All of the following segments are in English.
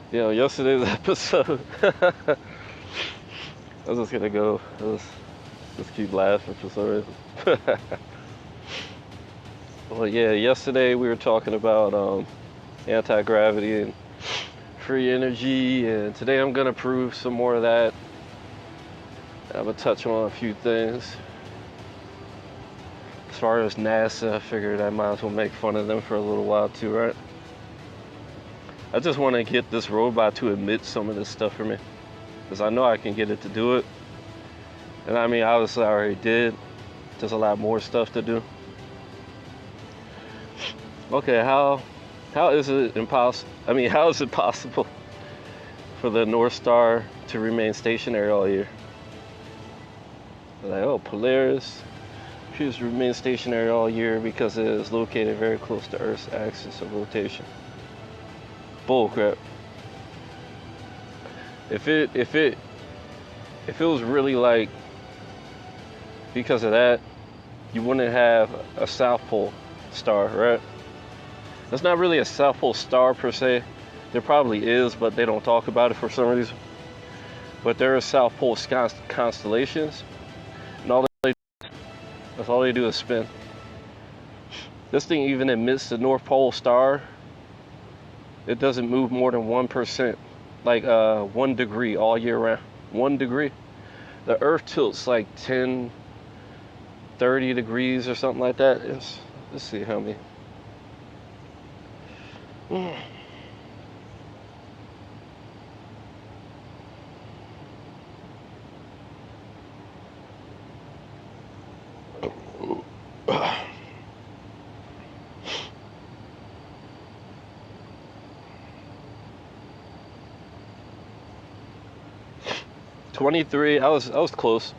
Yesterday's episode, I was just gonna go. Just keep laughing for some reason. Well, yeah, yesterday we were talking about anti-gravity and free energy, and today I'm gonna prove some more of that. I'm gonna touch on a few things. As far as NASA, I figured I might as well make fun of them for a little while too, right? I just want to get this robot to admit some of this stuff for me, because I know I can get it to do it. And I mean, obviously I already did. There's a lot more stuff to do. Okay, how is it impossible? I mean, how is it possible for the North Star to remain stationary all year? Like, oh, Polaris appears to remain stationary all year because it is located very close to Earth's axis of rotation. Bullcrap. If it was really like because of that, you wouldn't have a South Pole star, right? It's not really a South Pole star per se. There probably is, but they don't talk about it for some reason. But there are South Pole constellations, and that's all they do is spin. This thing even emits the North Pole star. It doesn't move more than 1%, like 1 degree all year round. 1 degree. The Earth tilts like 10, 30 degrees or something like that. Let's see how many. 23. I was close.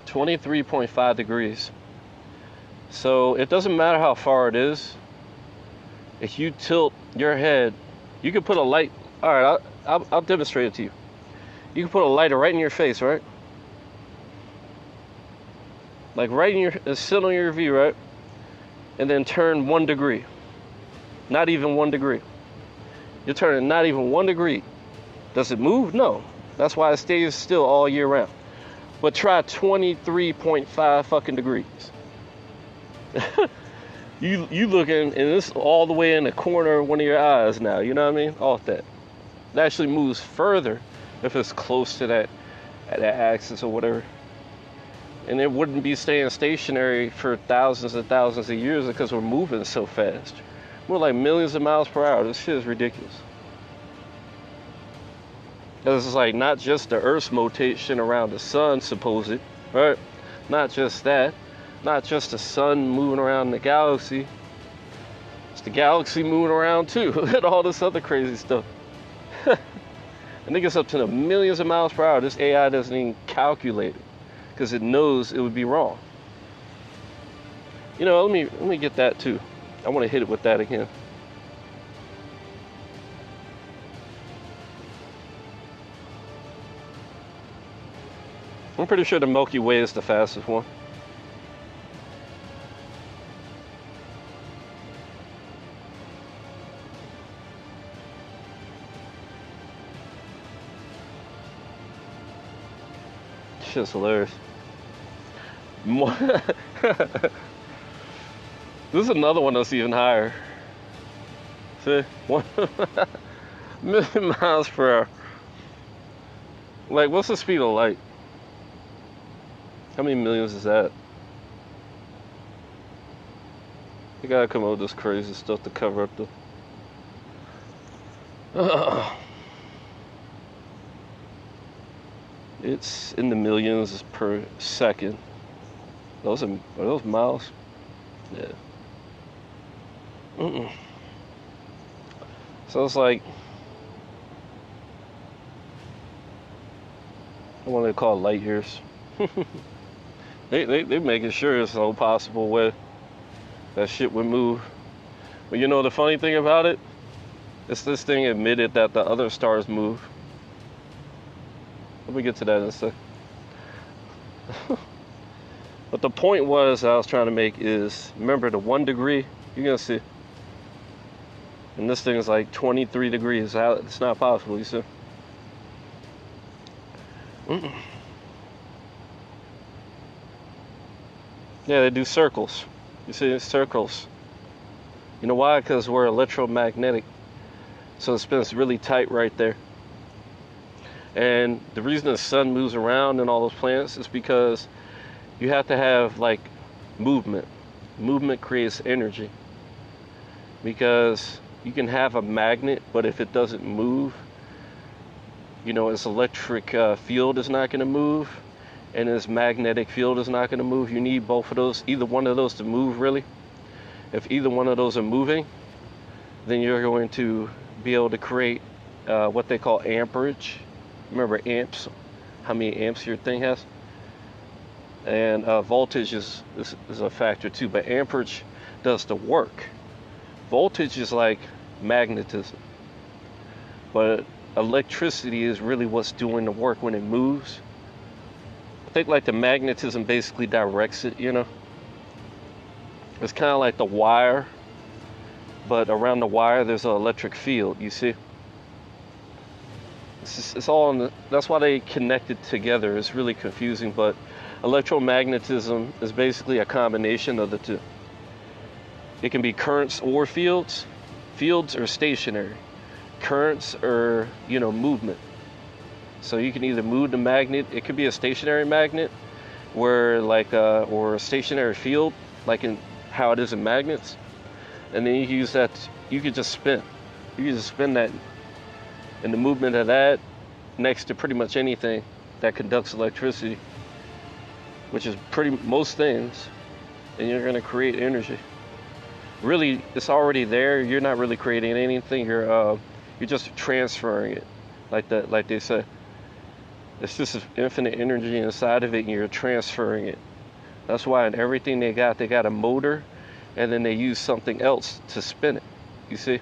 23.5 degrees. So it doesn't matter how far it is. If you tilt your head, you can put a light. All right, I'll demonstrate it to you. You can put a lighter right in your face, right? Like right in your, sit on your view, right? And then turn 1 degree. Not even 1 degree. You're turning not even 1 degree. Does it move? No. That's why it stays still all year round. But try 23.5 fucking degrees. You looking, and it's all the way in the corner of one of your eyes now. You know what I mean? Off that. It actually moves further if it's close to that axis or whatever. And it wouldn't be staying stationary for thousands and thousands of years because we're moving so fast. We're like millions of miles per hour. This shit is ridiculous. Because it's like not just the Earth's rotation around the sun, supposed, right? Not just that. Not just the sun moving around the galaxy. It's the galaxy moving around too, and all this other crazy stuff. I think it's up to the millions of miles per hour. This AI doesn't even calculate it because it knows it would be wrong. You know, let me get that too. I want to hit it with that again. I'm pretty sure the Milky Way is the fastest one. Shit's hilarious. This is another one that's even higher. See? 1 million miles per hour. Like, what's the speed of light? How many millions is that? You gotta come up with this crazy stuff to cover up the... It's in the millions per second. Are those miles? Yeah. So it's like, I want to call it light years. They making sure it's no possible way that shit would move. But you know the funny thing about it? It's this thing admitted that the other stars move. Let me get to that in a sec. But the point I was trying to make is, remember the 1 degree? You're gonna see. And this thing is like 23 degrees. It's not possible, you see. Mm-mm. Yeah, they do circles. You see, circles. You know why? Because we're electromagnetic. So it spins really tight right there. And the reason the sun moves around in all those planets is because you have to have like movement. Movement creates energy. Because you can have a magnet, but if it doesn't move, you know, its electric field is not going to move, and its magnetic field is not going to move. You need both of those, either one of those to move, really. If either one of those are moving, then you're going to be able to create what they call amperage. Remember amps, how many amps your thing has? And voltage is a factor too, but amperage does the work. Voltage is like magnetism, but electricity is really what's doing the work when it moves. I think like the magnetism basically directs it, you know. It's kind of like the wire, but around the wire there's an electric field, you see. It's all in that's why they connected together. It's really confusing, but electromagnetism is basically a combination of the two. It can be currents or fields. Fields are stationary. Currents are, you know, movement. So you can either move the magnet. It could be a stationary magnet, where like or a stationary field, like in how it is in magnets. And then you can use that. You could just spin. You can just spin that, and the movement of that next to pretty much anything that conducts electricity, which is pretty most things, and you're going to create energy. Really, it's already there. You're not really creating anything. You're just transferring it, like they say. It's just infinite energy inside of it, and you're transferring it. That's why in everything they got a motor, and then they use something else to spin it. You see?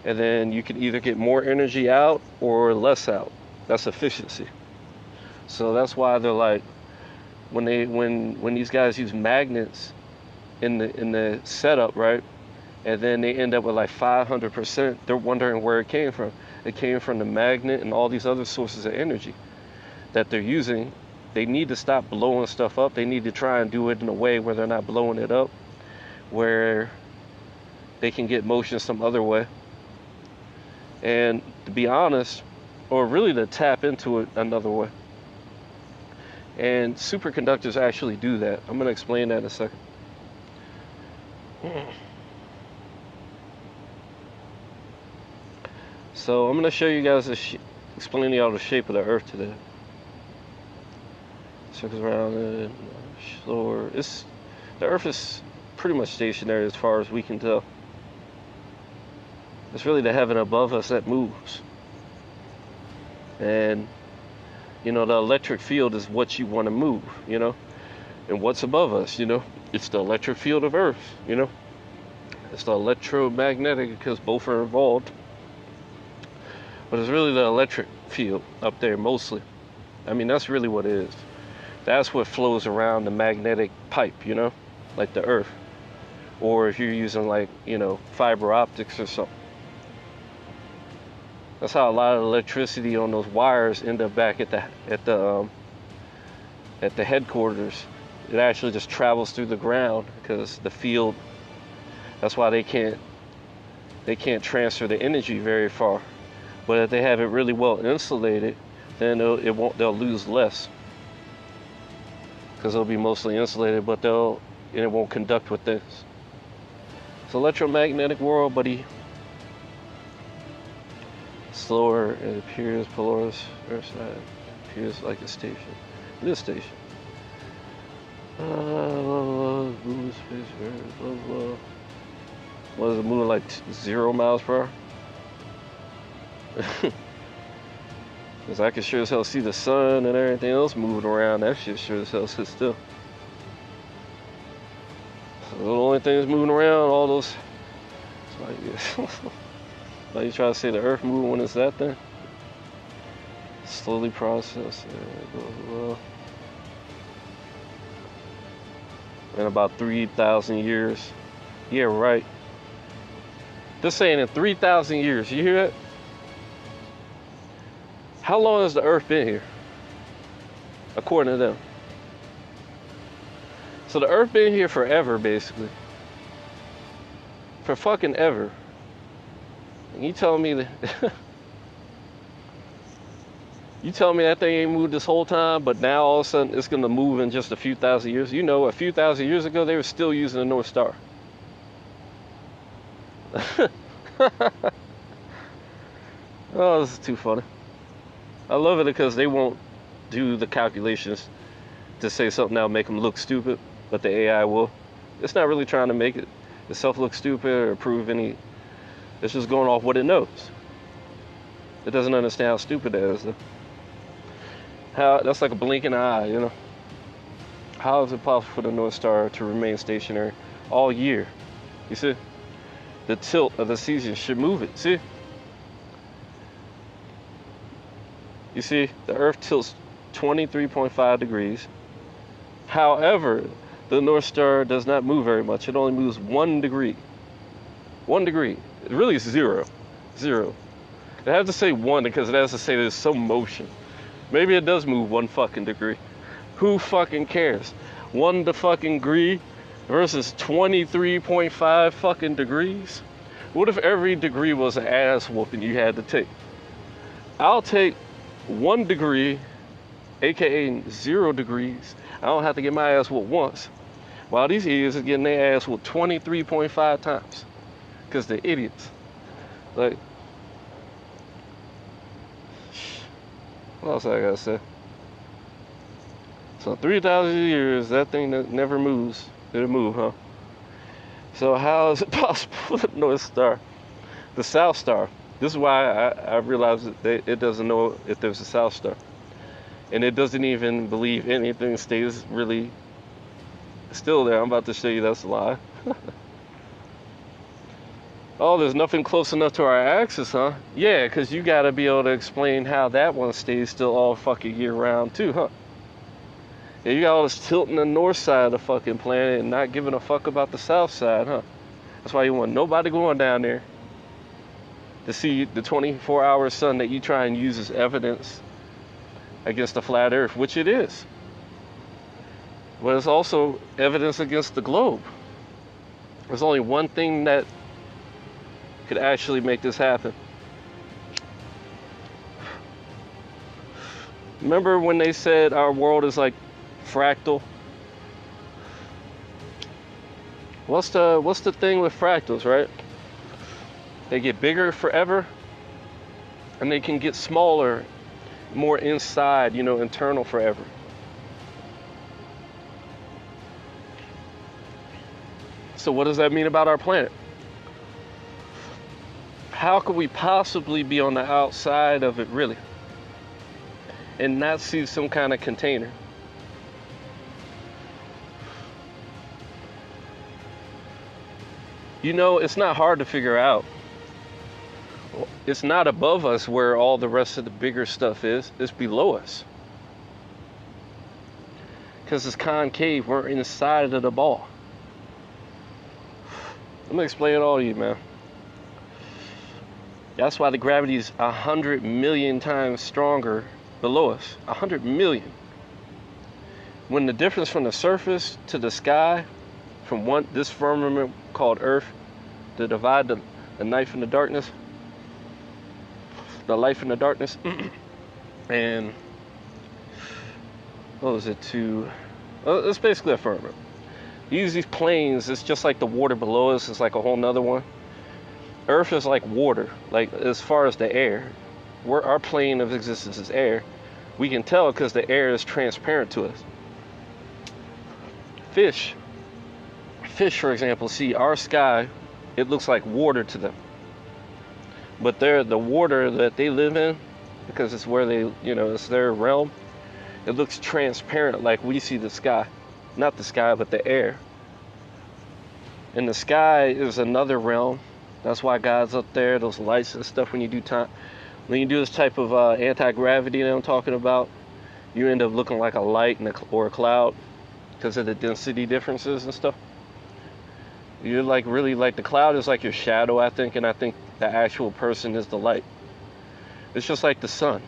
And then you can either get more energy out or less out. That's efficiency. So that's why they're like, when these guys use magnets in the setup, right? And then they end up with like 500%. They're wondering where it came from. It came from the magnet and all these other sources of energy that they're using. They need to stop blowing stuff up. They need to try and do it in a way where they're not blowing it up, where they can get motion some other way. And to be honest, or really to tap into it another way. And superconductors actually do that. I'm going to explain that in a second. So I'm going to show you guys explaining y'all the shape of the Earth today. Circles around it, slower. The Earth is pretty much stationary as far as we can tell. It's really the heaven above us that moves. And, you know, the electric field is what you want to move, you know. And what's above us, you know. It's the electric field of Earth, you know. It's the electromagnetic because both are involved. But it's really the electric field up there mostly. I mean, that's really what it is. That's what flows around the magnetic pipe, you know, like the Earth. Or if you're using like, you know, fiber optics or something. That's how a lot of electricity on those wires end up back at the headquarters. It actually just travels through the ground because the field. That's why they can't transfer the energy very far. But if they have it really well insulated, then they'll lose less because it'll be mostly insulated, but it won't conduct with this. It's electromagnetic world, buddy. Slower, it appears Polaris Earth side appears like a station. This station. Moving space, blah blah. What is it moving like 0 miles per hour? Because I can sure as hell see the sun and everything else moving around. That shit sure as hell sits still. So the only thing that's moving around, all those. It's like, like you try to say the Earth moving when it's that thing. Slowly process. In about 3,000 years. Yeah, right. They're saying in 3,000 years. You hear that? How long has the Earth been here? According to them. So the Earth been here forever, basically. For fucking ever. And you telling me that you telling me that thing ain't moved this whole time, but now all of a sudden it's gonna move in just a few thousand years? You know, a few thousand years ago they were still using the North Star. Oh, this is too funny. I love it because they won't do the calculations to say something that'll make them look stupid, but the AI will. It's not really trying to make it itself look stupid or prove any. It's just going off what it knows. It doesn't understand how stupid it is. How that's like a blink in the eye, you know. How is it possible for the North Star to remain stationary all year? You see? The tilt of the season should move it. See? You see, the Earth tilts 23.5 degrees. However, the North Star does not move very much. It only moves 1 degree. 1 degree. It really is zero. Zero. It has to say 1 because it has to say there's some motion. Maybe it does move 1 fucking degree. Who fucking cares? 1 fucking degree versus 23.5 fucking degrees? What if every degree was an ass whooping you had to take? I'll take 1 degree, aka 0 degrees. I don't have to get my ass whooped once. While these idiots are getting their ass whooped 23.5 times. Because they're idiots. Like, what else I gotta say? So 3,000 years, that thing that never moves, it'll move, huh? So how is it possible the North Star, the South Star? This is why I realized that it doesn't know if there's a South Star. And it doesn't even believe anything stays really still there. I'm about to show you that's a lie. Oh, there's nothing close enough to our axis, huh? Yeah, because you got to be able to explain how that one stays still all fucking year round too, huh? Yeah, you got all this tilting the north side of the fucking planet and not giving a fuck about the south side, huh? That's why you want nobody going down there to see the 24-hour sun that you try and use as evidence against the flat earth, which it is. But it's also evidence against the globe. There's only one thing that could actually make this happen. Remember when they said our world is like fractal? What's the thing with fractals, right? They get bigger forever and they can get smaller, more inside, you know, internal forever. So what does that mean about our planet? How could we possibly be on the outside of it really and not see some kind of container? You know, it's not hard to figure out. It's not above us where all the rest of the bigger stuff is. It's below us. Because it's concave. We're inside of the ball. Let me explain it all to you, man. That's why the gravity is 100 million times stronger below us. 100 million. When the difference from the surface to the sky, from this firmament called Earth, to divide the knife in the darkness, the life in the darkness, and what was it it's basically a firmament. Use these planes, it's just like the water below us, it's like a whole nother one. Earth is like water, like as far as the air. Our plane of existence is air. We can tell because the air is transparent to us. Fish, for example, see our sky, it looks like water to them. But the water that they live in, because it's where they, you know, it's their realm, it looks transparent like we see the sky. Not the sky, but the air. And the sky is another realm. That's why God's up there, those lights and stuff. When you do this type of anti-gravity that I'm talking about, you end up looking like a light or a cloud because of the density differences and stuff. You're like really like the cloud is like your shadow, I think, and I think the actual person is the light. It's just like the sun.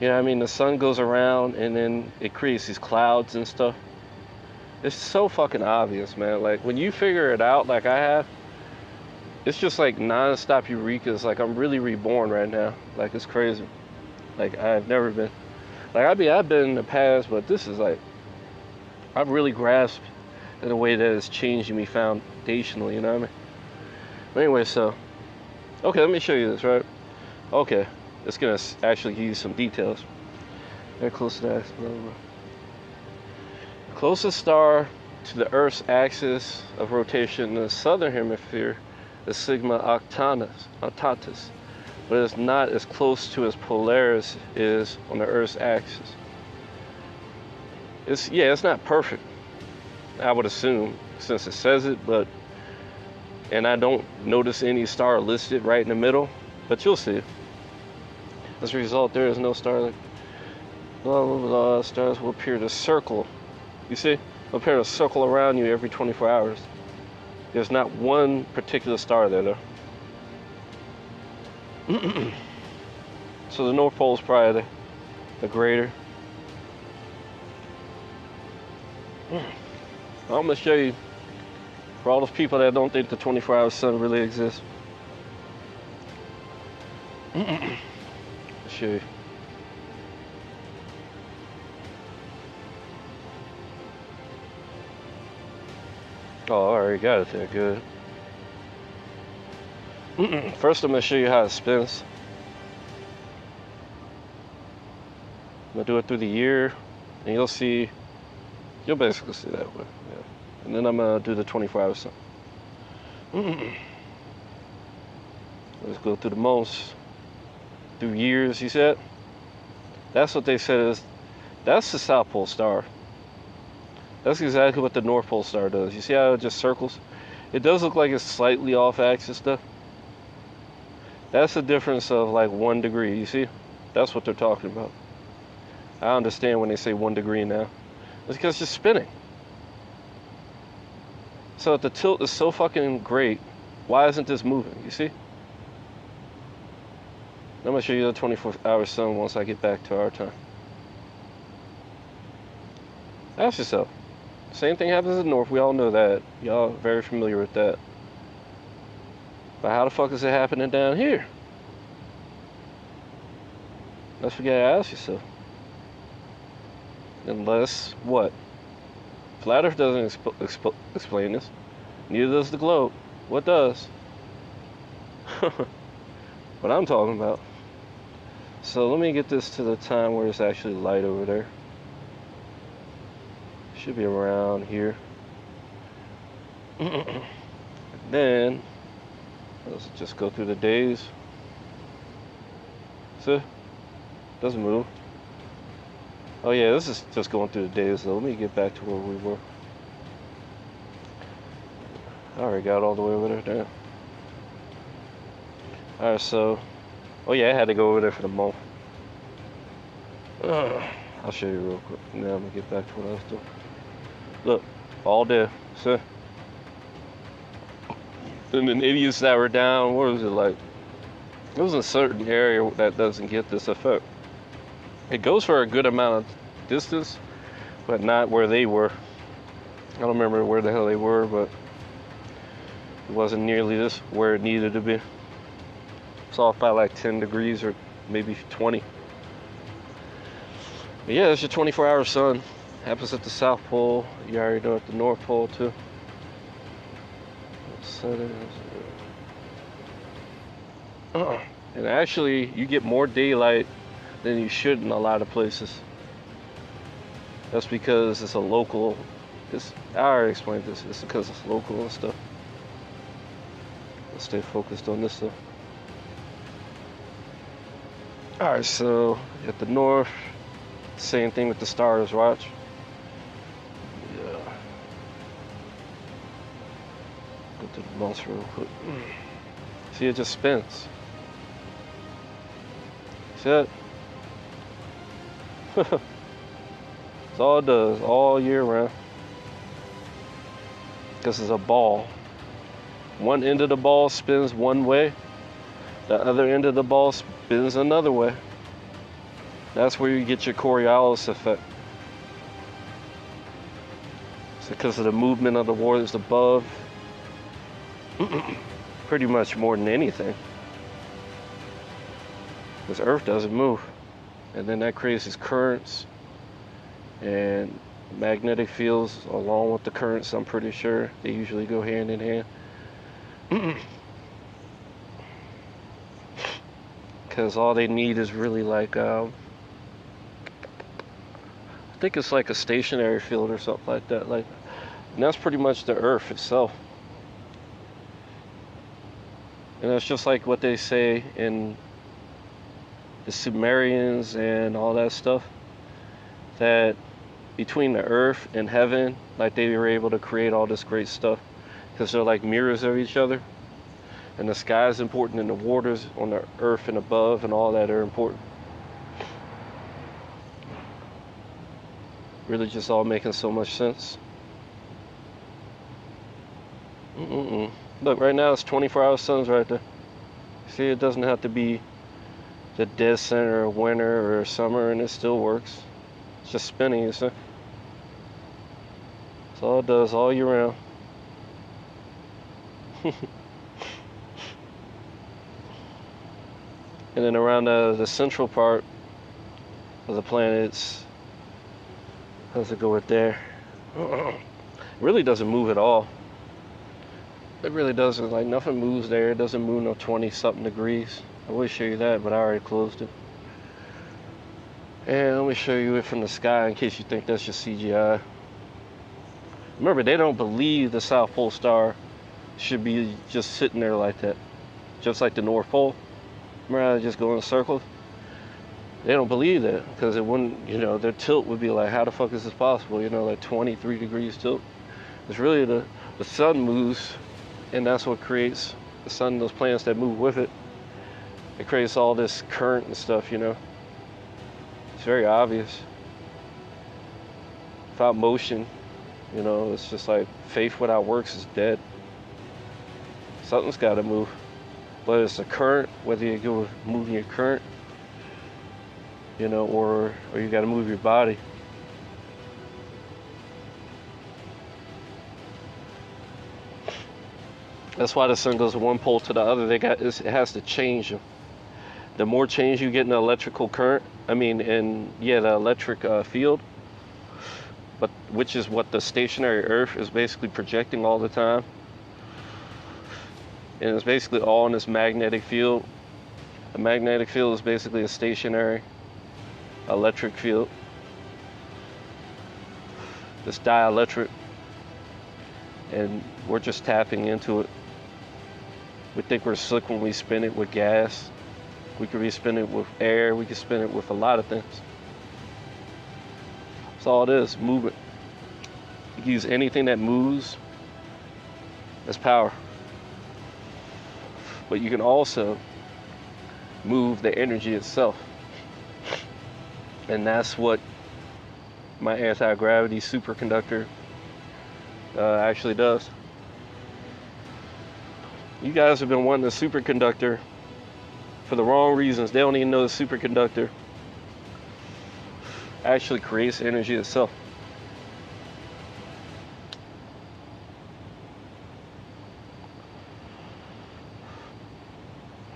You know what I mean? The sun goes around and then it creates these clouds and stuff. It's so fucking obvious, man. Like when you figure it out like I have, it's just like non-stop eureka. It's like I'm really reborn right now. Like it's crazy. Like I've never been. Like I've been in the past, but this is like I've really grasped in a way that is changing me foundationally, you know what I mean? But anyway, so, okay, let me show you this, right? Okay, it's gonna actually give you some details. Very close to that. Closest star to the Earth's axis of rotation in the southern hemisphere is Sigma Octantis, but it's not as close to as Polaris is on the Earth's axis. It's not perfect, I would assume, since it says it, and I don't notice any star listed right in the middle, but you'll see. As a result, there is no star like blah blah blah. Stars will appear to circle. You see? They'll appear to circle around you every 24 hours. There's not one particular star there, though. So the North Pole is probably the greater. I'm gonna show you, for all those people that don't think the 24-hour sun really exists. I'll show you. Oh, I already got it there, good. First I'm gonna show you how it spins. I'm gonna do it through the year, and you'll basically see that way. Yeah. And then I'm gonna do the 24-hour sun. Let's go through the months, through years. You said that's what they said that's the South Pole star. That's exactly what the North Pole star does. You see how it just circles? It does look like it's slightly off axis though. That's the difference of like 1 degree. You see? That's what they're talking about. I understand when they say 1 degree now. It's because it's spinning. So if the tilt is so fucking great, why isn't this moving? You see? I'm gonna show you the 24-hour sun once I get back to our time. Ask yourself. Same thing happens in the north. We all know that. Y'all are very familiar with that. But how the fuck is it happening down here? Let's forget to ask yourself. Unless what? Flat Earth doesn't explain this. Neither does the globe. What does? What I'm talking about. So let me get this to the time where it's actually light over there. Should be around here. Then let's just go through the days. See? Doesn't move. Oh yeah, this is just going through the days though. Let me get back to where we were. I already got all the way over there. Damn. Alright, so oh yeah, I had to go over there for the month. I'll show you real quick. Now I'm gonna get back to what I was doing. Look, all day. See? And then idiots that were down, what was it like? It was a certain area that doesn't get this effect. It goes for a good amount of distance, but not where they were. I don't remember where the hell they were, but it wasn't nearly this where it needed to be. It's off by like 10 degrees or maybe 20. But yeah, it's your 24-hour sun. Happens at the South Pole. You already know at the North Pole too. And actually, you get more daylight than you should in a lot of places. That's because it's a local. I already explained this. It's because it's local and stuff. Let's stay focused on this stuff. Alright, so at the north, same thing with the stars, watch. Yeah. Go to the months real quick. See, it just spins. See it? That's all it does, all year round. because it's a ball. One end of the ball spins one way, the other end of the ball spins another way. That's where you get your Coriolis effect. It's because of the movement of the waters above. Pretty much more than anything. Because Earth doesn't move. And then that creates these currents and magnetic fields along with the currents. I'm pretty sure they usually go hand in hand. Because all they need is really like I think it's like a stationary field or something like that. Like, and that's pretty much the Earth itself. And it's just like what they say in the Sumerians and all that stuff, that between the Earth and heaven, like they were able to create all this great stuff because they're like mirrors of each other. And the sky is important, and the waters on the Earth and above and all that are important. Really just all making so much sense. Look, right now it's 24-hour suns right there. See, it doesn't have to be the dead center of winter or summer, and it still works. It's just spinning, you see. That's all it does all year round. And then around the central part of the planets, how does it go right there? It really doesn't move at all. It really doesn't. Like, nothing moves there. It doesn't move no 20-something degrees. I will show you that, but I already closed it. And let me show you it from the sky in case you think that's just CGI. Remember, they don't believe the South Pole star should be just sitting there like that. Just like the North Pole. Remember how they just go in circles? They don't believe that because it wouldn't, their tilt would be like, how the fuck is this possible? Like 23 degrees tilt. It's really the sun moves, and that's what creates the sun, those planets that move with it. It creates all this current and stuff, It's very obvious. Without motion, it's just like faith without works is dead. Something's got to move. Whether it's a current, whether you go moving your current, or you got to move your body. That's why the sun goes from one pole to the other. It has to change them. The more change you get in the electrical current, the electric field, but which is what the stationary Earth is basically projecting all the time. And it's basically all in this magnetic field. The magnetic field is basically a stationary electric field. It's dielectric. And we're just tapping into it. We think we're slick when we spin it with gas. We could be spinning it with air. We could spin it with a lot of things. That's all it is, movement. You can use anything that moves as power. But you can also move the energy itself. And that's what my anti-gravity superconductor actually does. You guys have been wanting a superconductor for the wrong reasons. They don't even know the superconductor actually creates energy itself.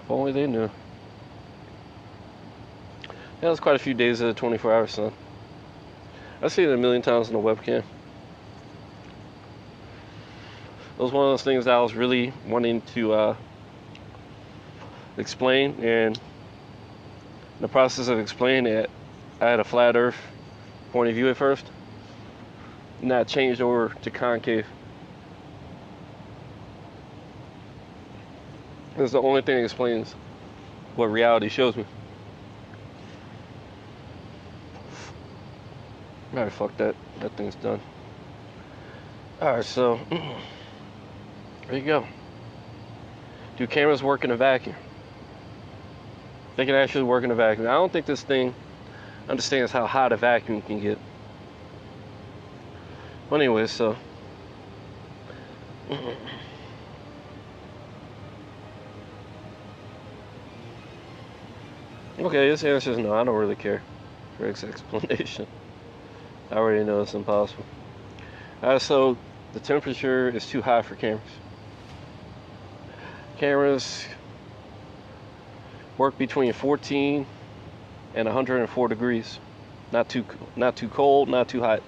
If only they knew. Yeah, it's quite a few days of the 24-hour sun. I've seen it a million times on the webcam. It was one of those things that I was really wanting to explain, and in the process of explaining it, I had a flat Earth point of view at first, and that changed over to concave. It's the only thing that explains what reality shows me. Alright, fuck that. That thing's done. Alright, so there you go. Do cameras work in a vacuum? They can actually work in a vacuum. I don't think this thing understands how hot a vacuum can get. Well, anyway, so Okay, this answer is no. I don't really care for this explanation. I already know it's impossible. So the temperature is too high for cameras. Cameras work between 14 and 104 degrees. Not too cold, not too hot.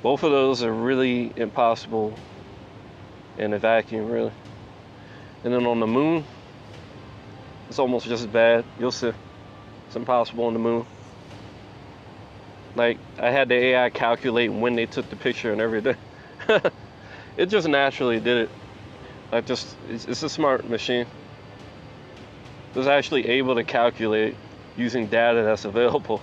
Both of those are really impossible in a vacuum, really. And then on the moon, it's almost just as bad. You'll see. It's impossible on the moon. Like, I had the AI calculate when they took the picture and everything. It just naturally did it. It's a smart machine. It was actually able to calculate using data that's available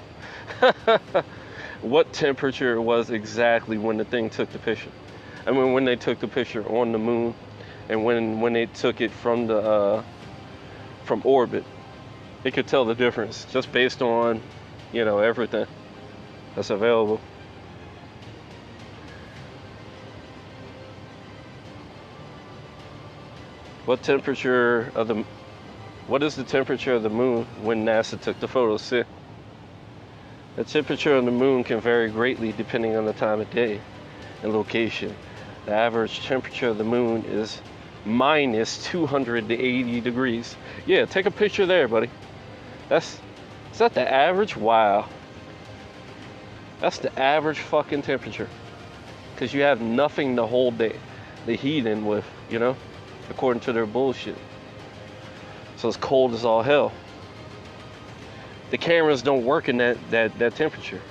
what temperature it was exactly when the thing took the picture. I mean, when they took the picture on the moon, and when they took it from orbit, it could tell the difference just based on, everything that's available. What is the temperature of the moon when NASA took the photos? See? The temperature of the moon can vary greatly depending on the time of day and location. The average temperature of the moon is minus 280 degrees. Yeah, take a picture there, buddy. Is that the average? Wow. That's the average fucking temperature. Because you have nothing to hold the heat in with, according to their bullshit. So it's cold as all hell. The cameras don't work in that temperature.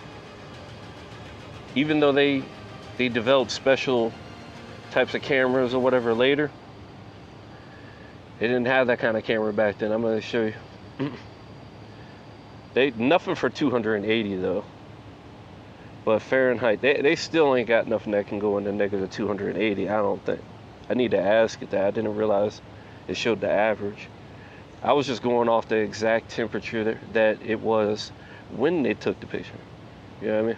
Even though they developed special types of cameras or whatever later, they didn't have that kind of camera back then. I'm going to show you. Nothing for 280 though. But Fahrenheit, they still ain't got nothing that can go into negative 280, I don't think. I need to ask it that. I didn't realize it showed the average. I was just going off the exact temperature that it was when they took the picture. You know what I mean?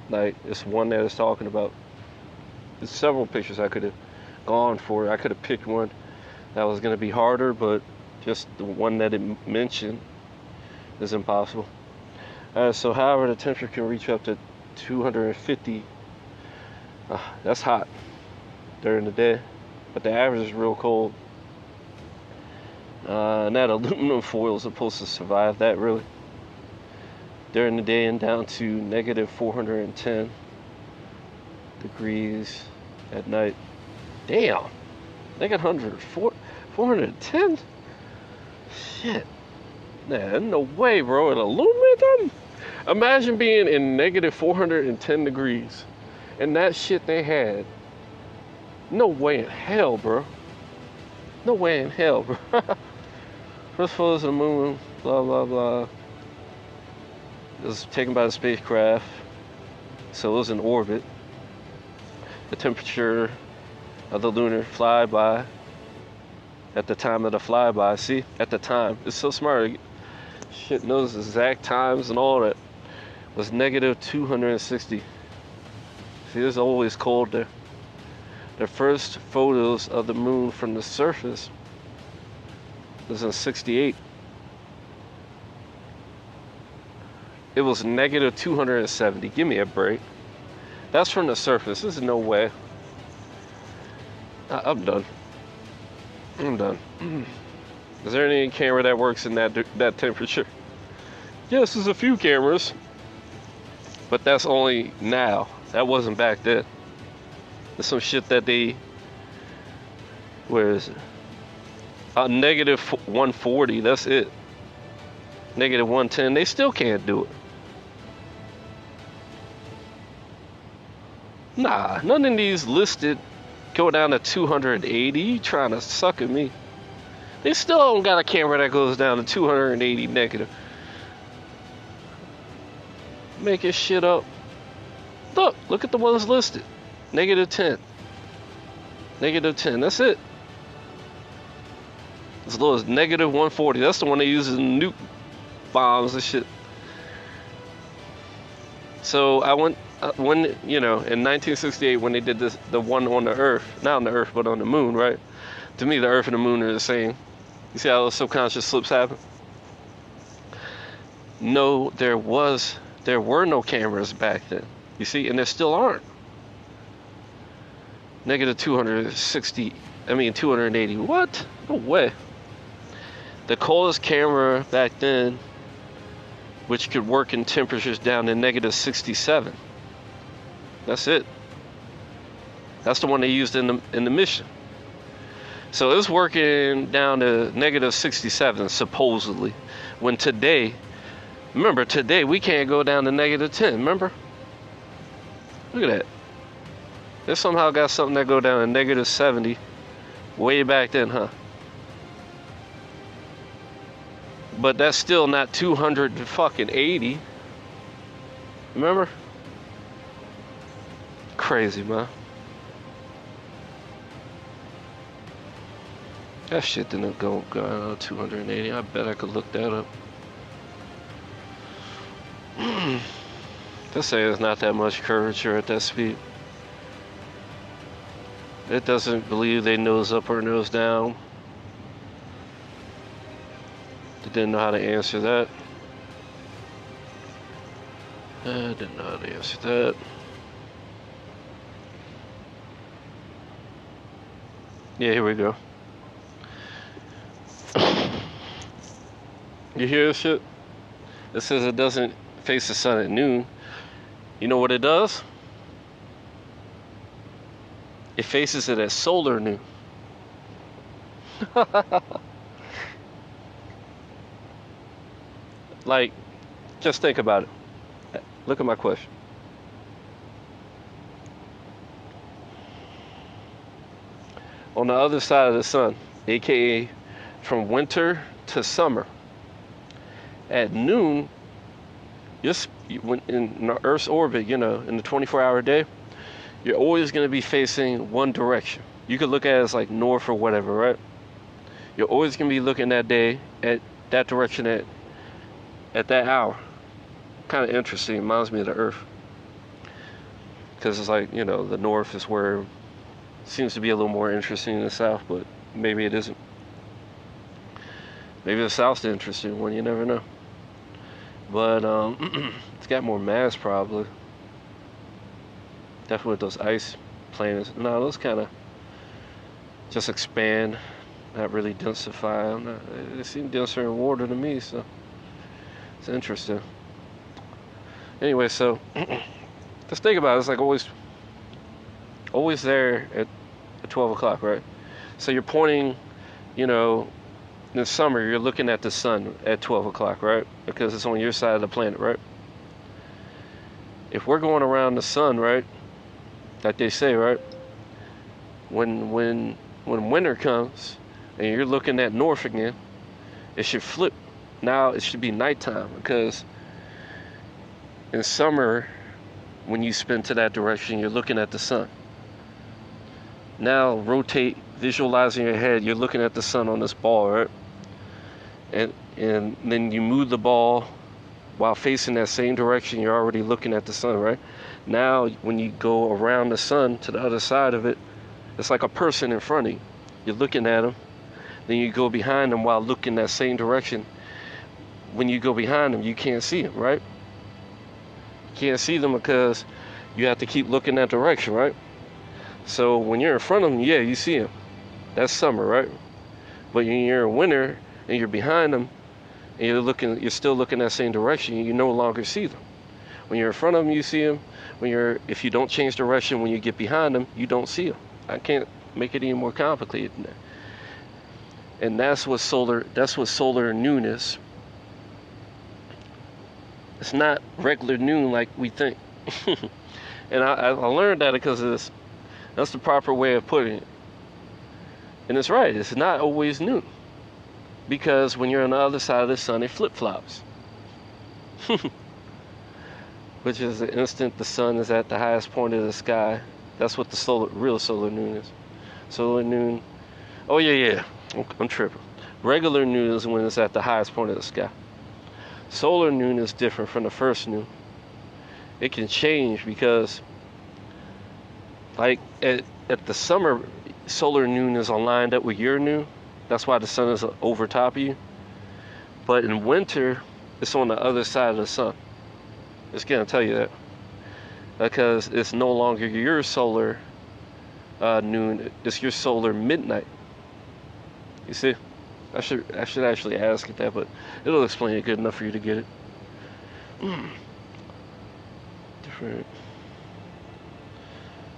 Like, it's one that it's talking about. There's several pictures I could have gone for. I could have picked one that was going to be harder, but just the one that it mentioned is impossible. So however, the temperature can reach up to 250. That's hot during the day, but the average is real cold. And that aluminum foil is supposed to survive that, really. During the day and down to negative 410 degrees at night. Damn! Negative 410? Shit. Man, no way, bro. An aluminum? Imagine being in negative 410 degrees. And that shit they had. No way in hell, bro. No way in hell, bro. First photos of the moon, blah, blah, blah. It was taken by the spacecraft. So it was in orbit. The temperature of the lunar flyby at the time of the flyby. See? At the time. It's so smart. Shit knows exact times and all that. It was negative 260. See, it's always cold there. The first photos of the moon from the surface was in 68. It was negative 270. Give me a break. That's from the surface. There's no way. I'm done. I'm done. Is there any camera that works in that temperature? Yes, there's a few cameras. But that's only now. That wasn't back then. There's some shit that where is it? Negative 140, that's it. Negative 110, they still can't do it. Nah, none of these listed go down to 280. You trying to suck at me. They still don't got a camera that goes down to 280 negative. Making shit up. Look at the ones listed. Negative 10. Negative 10, that's it. As low as negative 140. That's the one they use in nuke bombs and shit. So I went when, you know, in 1968, when they did this, the one on the Earth, not on the Earth, but on the moon, right? To me, the Earth and the moon are the same. You see how those subconscious slips happen? No, there were no cameras back then. You see, and there still aren't. Negative 280. What? No way. The coldest camera back then, which could work in temperatures down to negative 67. That's it. That's the one they used in the mission. So it was working down to negative 67, supposedly. When today, remember, today we can't go down to negative 10, remember? Look at that. They somehow got something that go down to negative 70 way back then, huh? But that's still not 280. Remember? Crazy, man. That shit didn't go 280. I bet I could look that up. They say there's not that much curvature at that speed. It doesn't believe they nose up or nose down. They didn't know how to answer that. I didn't know how to answer that. Yeah, here we go. You hear this shit? It says it doesn't face the sun at noon. You know what it does? It faces it at solar noon. Like, just think about it. Look at my question. On the other side of the sun, aka from winter to summer, at noon, when in the Earth's orbit, you know, in the 24-hour day, you're always going to be facing one direction. You could look at it as like north or whatever, right? You're always going to be looking that day at that direction at that hour. Kind of interesting. It reminds me of the Earth. Because it's like, you know, the north is where it seems to be a little more interesting than the south, but maybe it isn't. Maybe the south's the interesting one, you never know. But it's got more mass probably. Definitely with those ice planets. No, those kind of just expand, not really densify. They seem denser in water to me, so it's interesting. Anyway, so just think about it. It's like always there at 12 o'clock, right? So you're pointing, you know, in the summer, you're looking at the sun at 12 o'clock, right? Because it's on your side of the planet, right? If we're going around the sun, right, like they say, right, when winter comes and you're looking at north again, it should flip. Now it should be nighttime, because in summer, when you spin to that direction, you're looking at the sun. Now rotate, visualize in your head, you're looking at the sun on this ball, right? And then you move the ball while facing that same direction, you're already looking at the sun, right? Now, when you go around the sun to the other side of it, it's like a person in front of you. You're looking at them. Then you go behind them while looking that same direction. When you go behind them, you can't see them, right? You can't see them because you have to keep looking that direction, right? So when you're in front of them, yeah, you see them. That's summer, right? But when you're in winter and you're behind them, and you're still looking that same direction, you no longer see them. When you're in front of them, you see them. If you don't change direction, when you get behind them, you don't see them. I can't make it any more complicated than that. And that's what solar noon is. It's not regular noon like we think. And I learned that because of this. That's the proper way of putting it. And it's right. It's not always noon. Because when you're on the other side of the sun, it flip-flops. Which is the instant the sun is at the highest point of the sky. That's what the real solar noon is. Solar noon. Oh, yeah. I'm tripping. Regular noon is when it's at the highest point of the sky. Solar noon is different from the first noon. it can change because, like, at the summer, solar noon is aligned up with your noon. That's why the sun is over top of you. But in winter, it's on the other side of the sun. It's gonna tell you that because it's no longer your solar noon. It's your solar midnight. You see, I should actually ask it that, but it'll explain it good enough for you to get it. Different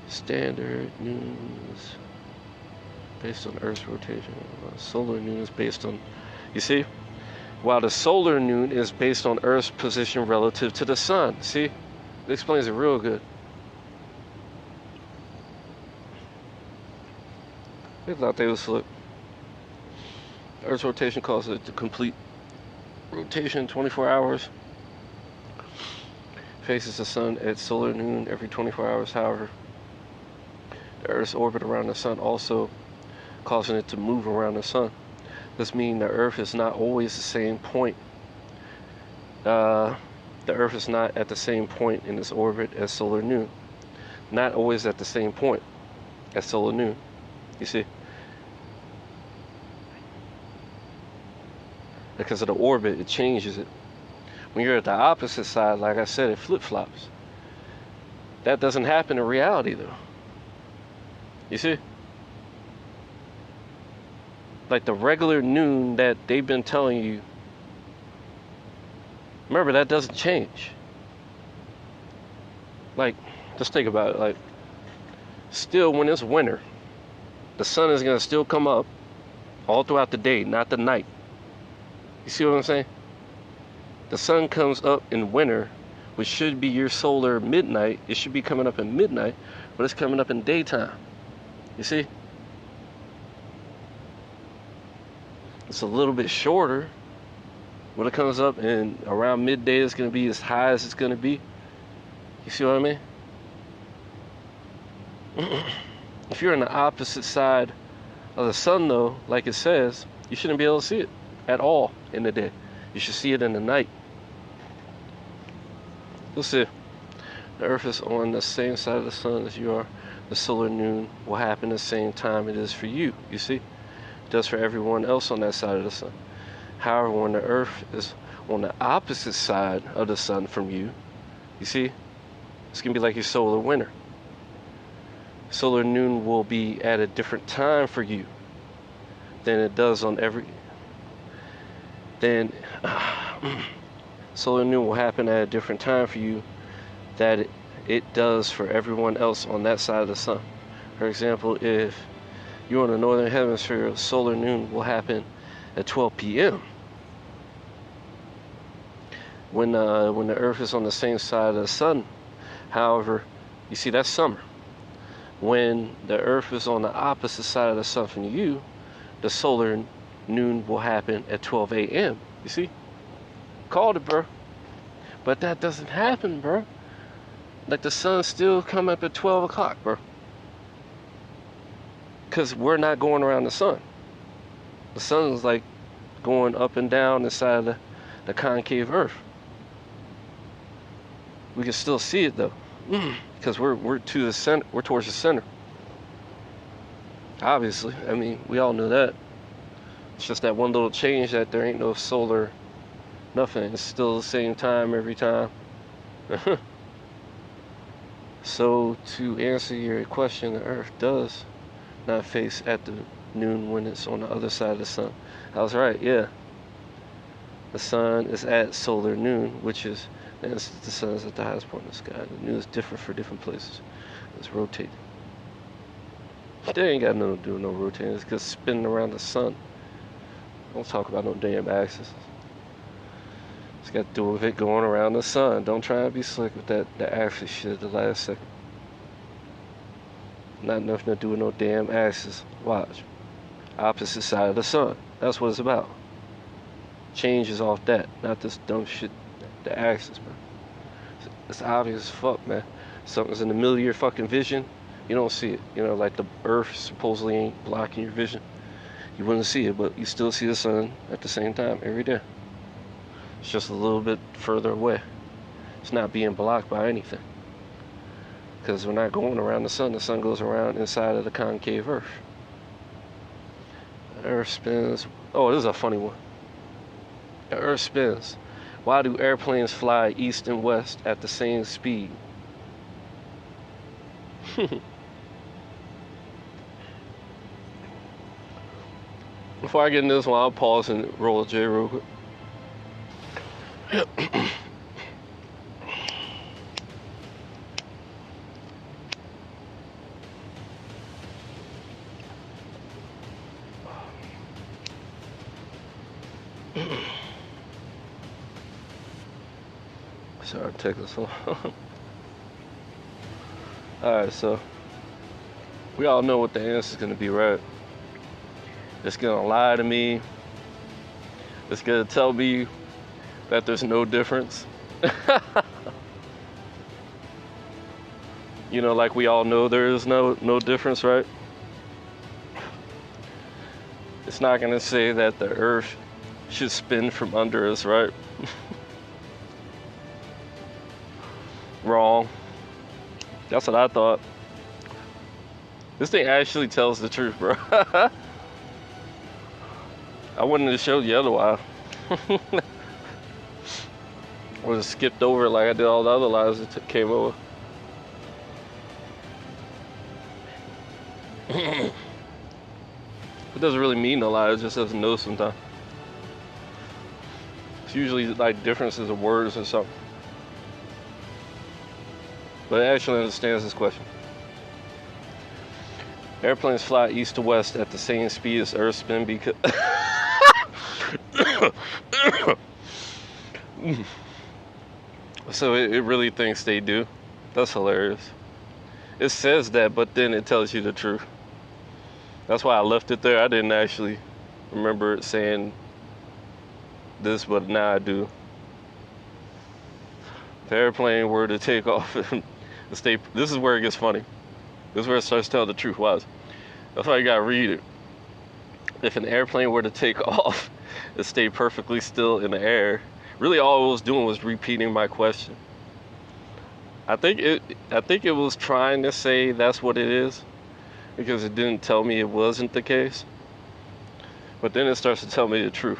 standard noons based on Earth's rotation. Solar noon is based on, you see, while the solar noon is based on Earth's position relative to the sun. See, it explains it real good. They thought they was slick. Earth's rotation causes it to complete rotation 24 hours. Faces the sun at solar noon every 24 hours. However, the Earth's orbit around the sun also causing it to move around the sun. This means the Earth is not always the same point. The Earth is not at the same point in its orbit as solar noon. Not always at the same point as solar noon. You see? Because of the orbit, it changes it. When you're at the opposite side, like I said, it flip-flops. That doesn't happen in reality, though. You see? Like the regular noon that they've been telling you, remember, that doesn't change. Like, just think about it. Like, still, when it's winter, the sun is going to still come up all throughout the day, not the night. You see what I'm saying? The sun comes up in winter, which should be your solar midnight. It should be coming up in midnight, but it's coming up in daytime. You see? It's a little bit shorter. When it comes up and around midday, it's going to be as high as it's going to be. You see what I mean? If you're on the opposite side of the sun, though, like it says, you shouldn't be able to see it at all in the day. You should see it in the night. You'll see. The Earth is on the same side of the sun as you are. The solar noon will happen the same time it is for you. You see? It does for everyone else on that side of the sun. However, when the Earth is on the opposite side of the sun from you, you see, it's going to be like your solar winter. Solar noon will be at a different time for you than it does on every... Then solar noon will happen at a different time for you that it does for everyone else on that side of the sun. For example, if you're in the northern hemisphere, solar noon will happen at 12 p.m. When the Earth is on the same side of the sun. However, you see, that's summer. When the Earth is on the opposite side of the sun from you, the solar noon will happen at 12 a.m. You see? Called it, bro. But that doesn't happen, bro. Like, the sun still come up at 12 o'clock, bro. Because we're not going around the sun. The sun's like going up and down inside of the concave Earth. We can still see it, though. Because we're to the center. We're towards the center. Obviously. I mean, we all know that. It's just that one little change that there ain't no solar nothing. It's still the same time every time. So, to answer your question, the Earth does not face at the noon when it's on the other side of the sun. I was right, yeah. The sun is at solar noon, which is, the sun is at the highest point in the sky. The noon is different for different places. It's rotating. They ain't got nothing to do with no rotating. It's just spinning around the sun. Don't talk about no damn axis. It's got to do with it going around the sun. Don't try and be slick with the axis shit at the last second. Not nothing to do with no damn axis. Watch. Opposite side of the sun. That's what it's about. Changes off that. Not this dumb shit. The axis, man. It's obvious as fuck, man. Something's in the middle of your fucking vision. You don't see it. You know, like the Earth supposedly ain't blocking your vision. You wouldn't see it, but you still see the sun at the same time every day. It's just a little bit further away. It's not being blocked by anything. Because we're not going around the sun goes around inside of the concave Earth. The Earth spins. Oh, this is a funny one. The Earth spins. Why do airplanes fly east and west at the same speed? Before I get into this one, I'll pause and roll a J real quick. Sorry, take this one. Alright, so we all know what the answer is going to be, right? It's going to lie to me. It's going to tell me that there's no difference. You know, like we all know there is no difference, right? It's not going to say that the Earth should spin from under us, right? Wrong. That's what I thought. This thing actually tells the truth, bro. I wouldn't have showed you otherwise. Or just skipped over it like I did all the other lives that came over. It doesn't really mean a lot, it just doesn't know sometimes. It's usually like differences of words or something. But it actually understands this question. Airplanes fly east to west at the same speed as Earth spin because... So it really thinks they do. That's hilarious. It says that, but then it tells you the truth. That's why I left it there. I didn't actually remember it saying this, but now I do. If the airplane were to take off and stay, this is where it gets funny. This is where it starts telling the truth. Was. That's why you gotta read it. If an airplane were to take off and stay perfectly still in the air, really all it was doing was repeating my question. I think it was trying to say that's what it is, because it didn't tell me it wasn't the case. But then it starts to tell me the truth.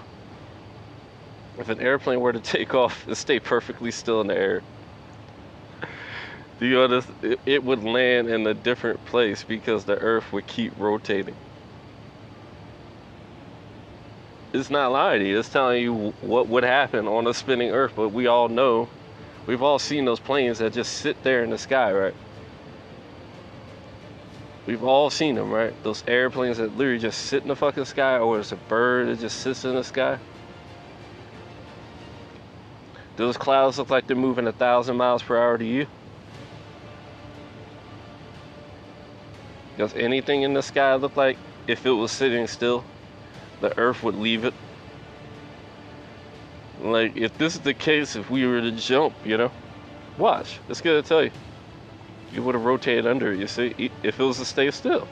If an airplane were to take off and stay perfectly still in the air, do you understand? It would land in a different place because the Earth would keep rotating. It's not lying to you. It's telling you what would happen on a spinning Earth. But we all know, we've all seen those planes that just sit there in the sky, right? We've all seen them, right? Those airplanes that literally just sit in the fucking sky, or it's a bird that just sits in the sky. Those clouds look like they're moving 1,000 miles per hour to you. Does anything in the sky look like if it was sitting still, the Earth would leave it? Like, if this is the case, if we were to jump, you know, watch, it's gonna tell you. You would have rotated under it, you see, if it was to stay still.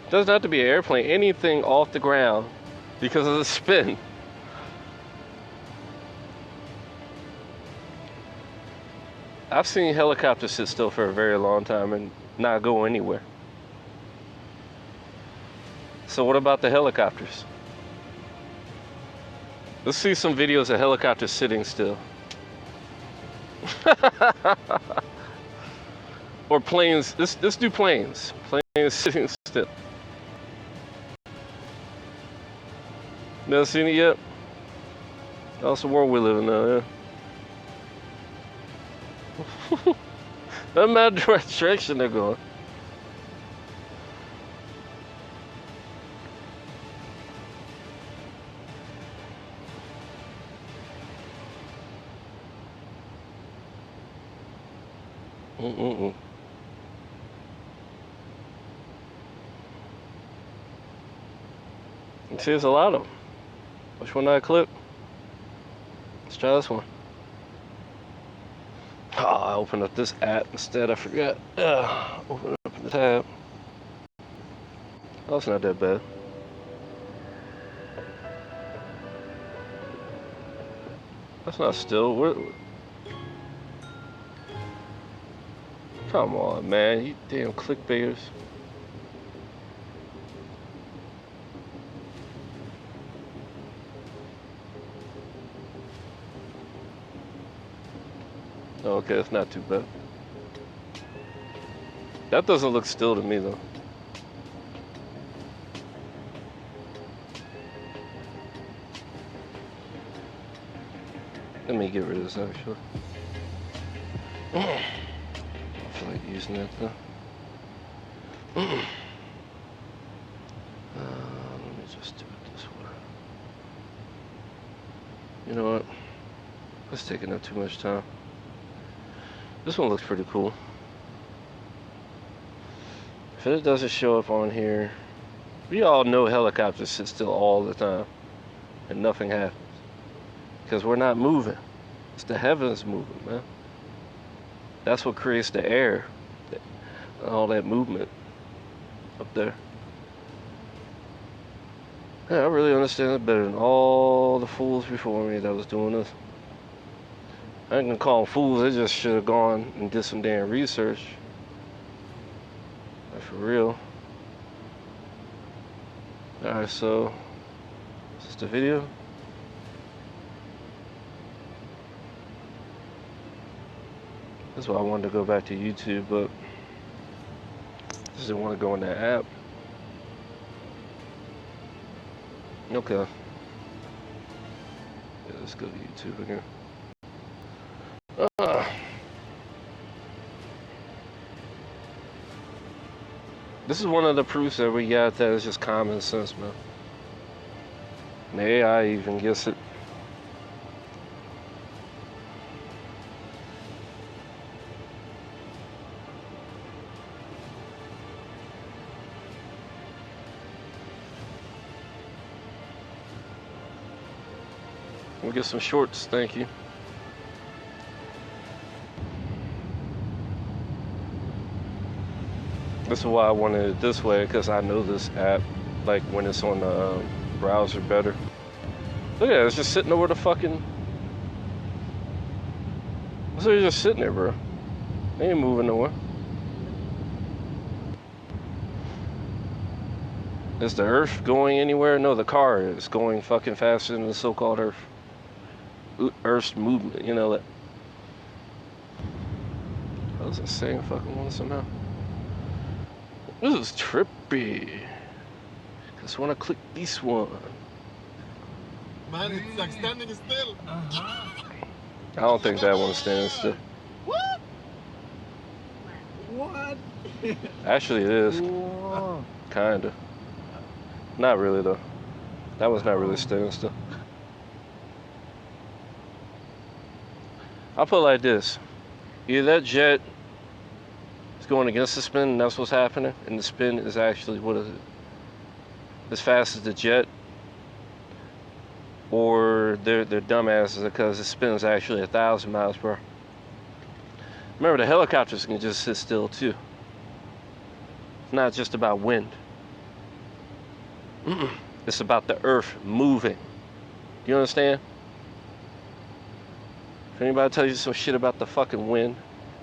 It doesn't have to be an airplane, anything off the ground because of the spin. I've seen helicopters sit still for a very long time and not go anywhere. So what about the helicopters? Let's see some videos of helicopters sitting still. Or planes, let's do planes. Planes sitting still. Never seen it yet? That's the world we live in now, yeah. Doesn't matter what direction they're going. You see, there's a lot of them. Which one did I click? Let's try this one. Oh, I opened up this app instead. I forgot. Open up the tab. Oh, it's not that bad. That's not still. Come on, man. You damn clickbaiters. Okay, it's not too bad. That doesn't look still to me, though. Let me get rid of this, actually. I feel like using that, though. Let me just do it this way. You know what? It's taking up too much time. This one looks pretty cool. If it doesn't show up on here, we all know helicopters sit still all the time and nothing happens. Because we're not moving. It's the heavens moving, man. That's what creates the air. All that movement up there. Yeah, I really understand it better than all the fools before me that was doing this. I ain't gonna call them fools, they just should have gone and did some damn research. Like, for real. Alright, so, is this the video? That's why I wanted to go back to YouTube, but I just didn't want to go in that app. Okay. Yeah, let's go to YouTube again. This is one of the proofs that we got that is just common sense, man. And the AI even gets it. We'll get some shorts, thank you. This is why I wanted it this way, because I know this app, like when it's on the browser better. Look at it, it's just sitting over the fucking... So just sitting there, bro. They ain't moving nowhere. Is the Earth going anywhere? No, the car is going fucking faster than the so-called Earth's movement, you know that. That was the same fucking one somehow. This is trippy. Just wanna click this one. Man, it's like standing still. I don't think that one's standing still. What? What? Actually, it is. Whoa. Kinda. Not really though. That one's not really standing still. I'll put it like this. Either that jet is going against the spin and that's what's happening, and the spin is actually, what is it? As fast as the jet, or they're dumbasses because the spin is actually 1,000 miles per hour. Remember, the helicopters can just sit still too. It's not just about wind. It's about the Earth moving. Do you understand? If anybody tells you some shit about the fucking wind,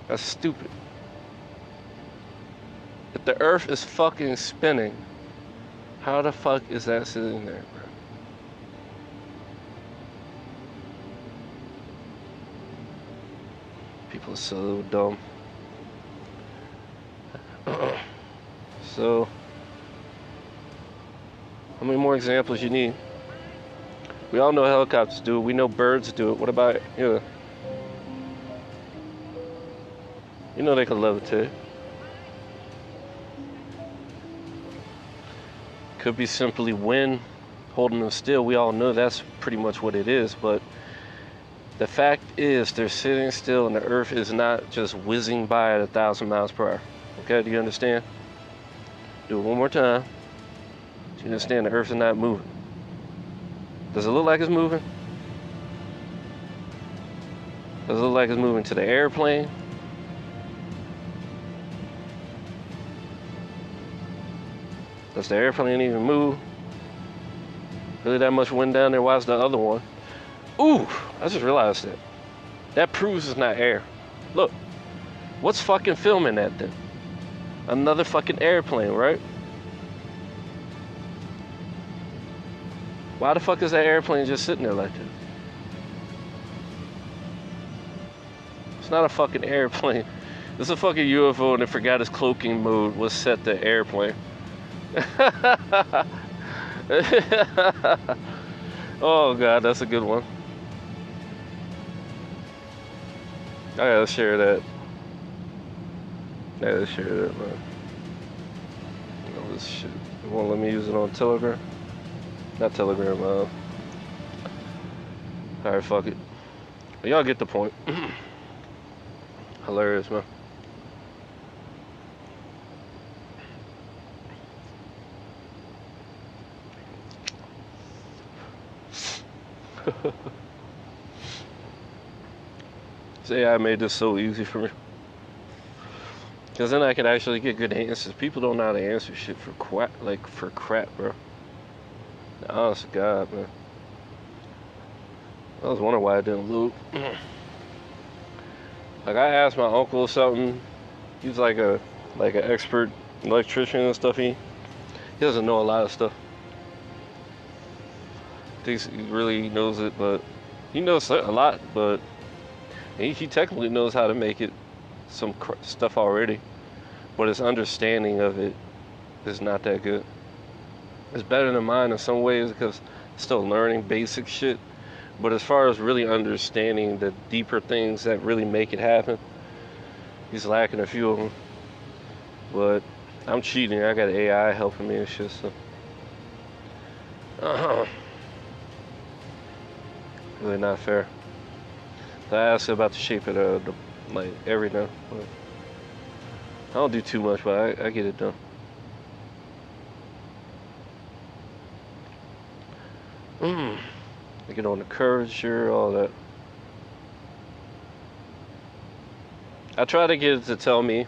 that's stupid. If the Earth is fucking spinning, how the fuck is that sitting there, bro? People are so dumb. So, how many more examples you need? We all know helicopters do it. We know birds do it. What about, you know they can levitate. Could be simply wind holding them still. We all know that's pretty much what it is, but the fact is they're sitting still and the Earth is not just whizzing by at 1,000 miles per hour. Okay, do you understand? Do it one more time. Do you understand the Earth is not moving? Does it look like it's moving? Does it look like it's moving to the airplane? Does the airplane even move? Really that much wind down there? Why is the other one? Ooh, I just realized that. That proves it's not air. Look, What's fucking filming that then? Another fucking airplane, right? Why the fuck is that airplane just sitting there like that? It's not a fucking airplane. It's a fucking UFO and it forgot its cloaking mode was set to airplane. Oh god, that's a good one. I gotta share that. I gotta share that, man. You know, this shit. It won't let me use it on Telegram. Not Telegram, alright, fuck it. Y'all get the point. Hilarious, man. Say I made this so easy for me. Because then I could actually get good answers. People don't know how to answer shit for crap, bro. Honest to God, man. I was wondering why I didn't loop. Like I asked my uncle something. He's like an expert electrician and stuff. He doesn't know a lot of stuff. Thinks he really knows it, but he knows a lot. But he technically knows how to make it some stuff already. But his understanding of it is not that good. It's better than mine in some ways because I'm still learning basic shit. But as far as really understanding the deeper things that really make it happen, he's lacking a few of them. But I'm cheating. I got AI helping me and shit. So really not fair. So I asked about the shape of the like every now. But I don't do too much, but I get it done. I get on the curvature, all that. I try to get it to tell me.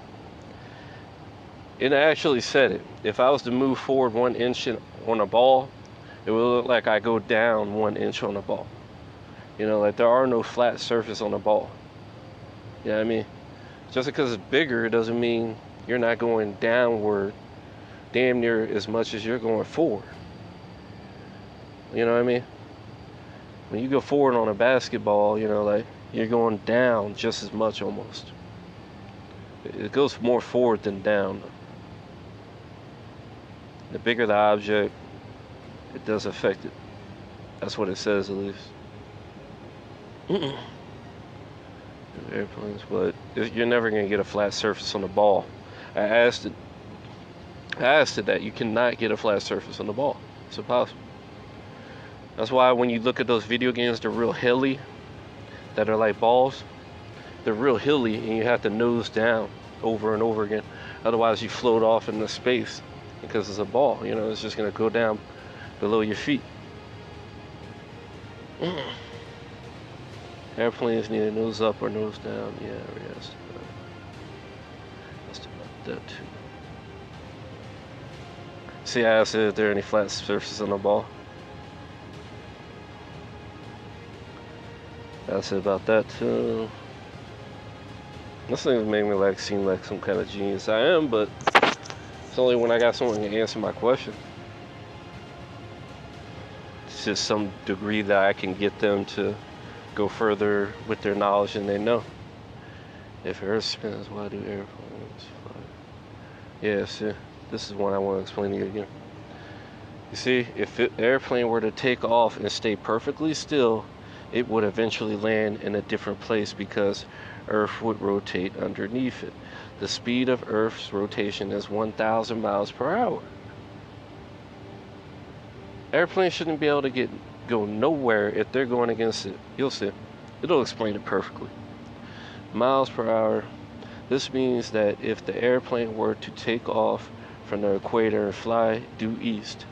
It actually said it. If I was to move forward 1 inch on a ball, it would look like I go down 1 inch on a ball. You know, like there are no flat surface on a ball. You know what I mean? Just because it's bigger, it doesn't mean you're not going downward damn near as much as you're going forward. You know what I mean? When you go forward on a basketball, you know, like you're going down just as much almost. It goes more forward than down. The bigger the object, it does affect it. That's what it says, at least. Airplanes, but you're never gonna get a flat surface on the ball. I asked it that you cannot get a flat surface on the ball. It's impossible. That's why when you look at those video games, they're real hilly, that are like balls. They're real hilly, and you have to nose down over and over again. Otherwise, you float off into space because it's a ball. You know, it's just gonna go down below your feet. Airplanes need a nose up or nose down. Yeah, yes. That's about that too. See, I asked if there are any flat surfaces on the ball. I said about that too. This thing made me seem like some kind of genius. I am, but it's only when I got someone to answer my question. It's just some degree that I can get them to go further with their knowledge than they know. If Earth spins, why do airplanes fly? Yeah, see, this is one I want to explain to you again. You see, if an airplane were to take off and stay perfectly still, it would eventually land in a different place because Earth would rotate underneath it. The speed of Earth's rotation is 1,000 miles per hour. Airplanes shouldn't be able to go nowhere if they're going against it. You'll see. It'll explain it perfectly. Miles per hour. This means that if the airplane were to take off from the equator and fly due east,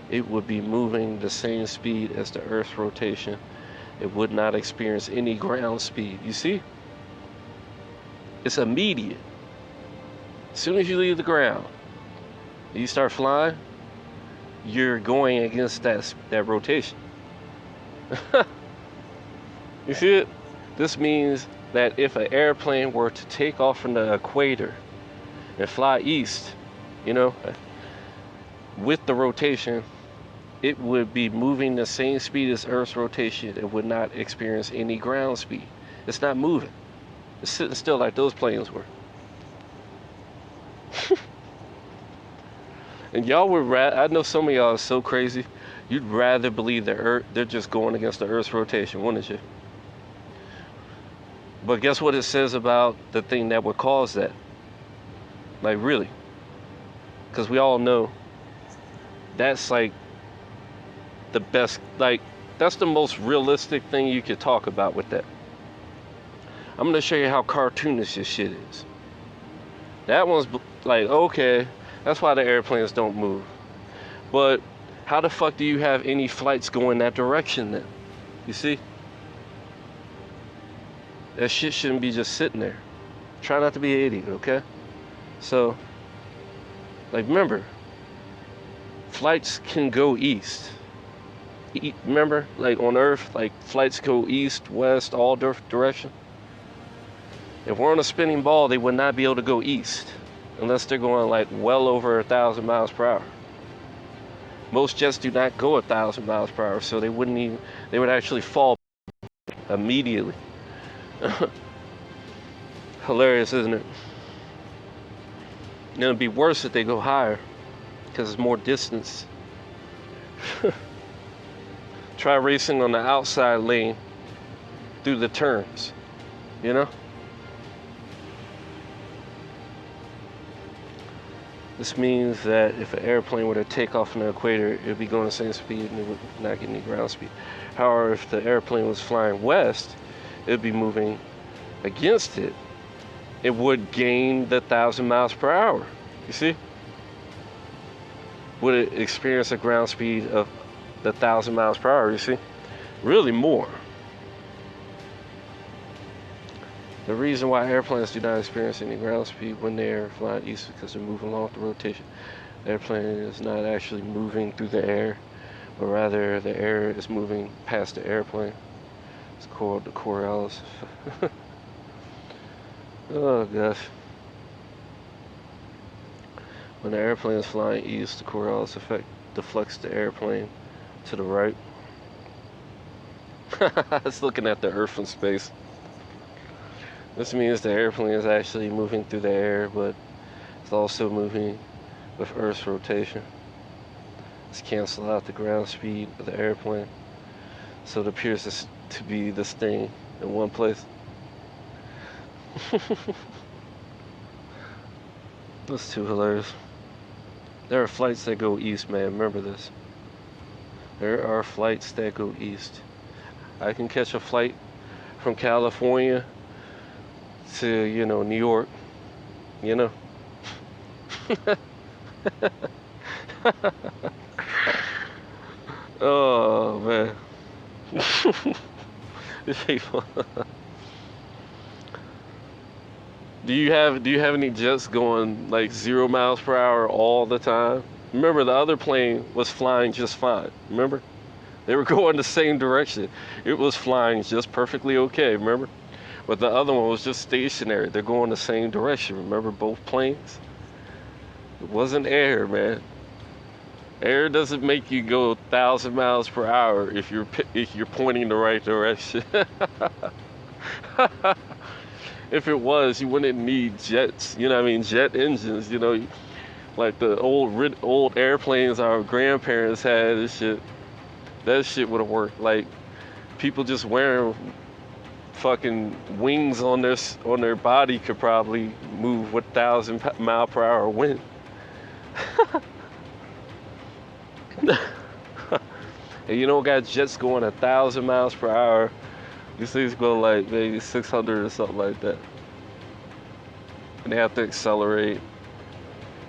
it would be moving the same speed as the Earth's rotation. It would not experience any ground speed. You see? It's immediate. As soon as you leave the ground, you start flying, you're going against that rotation. You see it? This means that if an airplane were to take off from the equator and fly east, you know, with the rotation, it would be moving the same speed as Earth's rotation. It would not experience any ground speed. It's not moving. It's sitting still like those planes were. And y'all would I know some of y'all are so crazy. You'd rather believe that Earth, they're just going against the Earth's rotation, wouldn't you? But guess what it says about the thing that would cause that? Like, really? Because we all know that's like the best, like, that's the most realistic thing you could talk about with that. I'm going to show you how cartoonish this shit is. That one's like, okay, that's why the airplanes don't move. But how the fuck do you have any flights going that direction then? You see? That shit shouldn't be just sitting there. Try not to be an idiot, okay? So, like, remember, flights can go east. Remember, like on Earth, like flights go east, west, all direction. If we're on a spinning ball, they would not be able to go east unless they're going like well over 1,000 miles per hour. Most jets do not go 1,000 miles per hour, so they wouldn't even, they would actually fall immediately. Hilarious, isn't it? And it'd be worse if they go higher because it's more distance. Try racing on the outside lane through the turns, you know? This means that if an airplane were to take off from the equator, it would be going the same speed and it would not get any ground speed. However, if the airplane was flying west, it would be moving against it. It would gain the 1,000 miles per hour. You see? Would it experience a ground speed of the 1,000 miles per hour? You see? Really more. The reason why airplanes do not experience any ground speed when they are flying east is because they're moving along with the rotation. The airplane is not actually moving through the air, but rather the air is moving past the airplane. It's called the Coriolis. Oh gosh. When the airplane is flying east, the Coriolis effect deflects the airplane to the right. It's looking at the Earth from space. This means the airplane is actually moving through the air, but it's also moving with Earth's rotation. Let's cancel out the ground speed of the airplane, so it appears to be this thing in one place. That's too hilarious. There are flights that go east, man. Remember this. There are flights that go east. I can catch a flight from California to, you know, New York, you know. Oh man. These people. Do you have any jets going like 0 miles per hour all the time? Remember, the other plane was flying just fine. Remember? They were going the same direction. It was flying just perfectly okay, remember? But the other one was just stationary. They're going the same direction. Remember both planes? It wasn't air, man. Air doesn't make you go 1,000 miles per hour if you're pointing the right direction. If it was, you wouldn't need jets. You know what I mean? Jet engines, you know, like the old airplanes our grandparents had and shit. That shit would have worked. Like people just wearing fucking wings on their body could probably move with 1,000 mile per hour wind. And you don't got jets going 1,000 miles per hour. These things go like maybe 600 or something like that. And they have to accelerate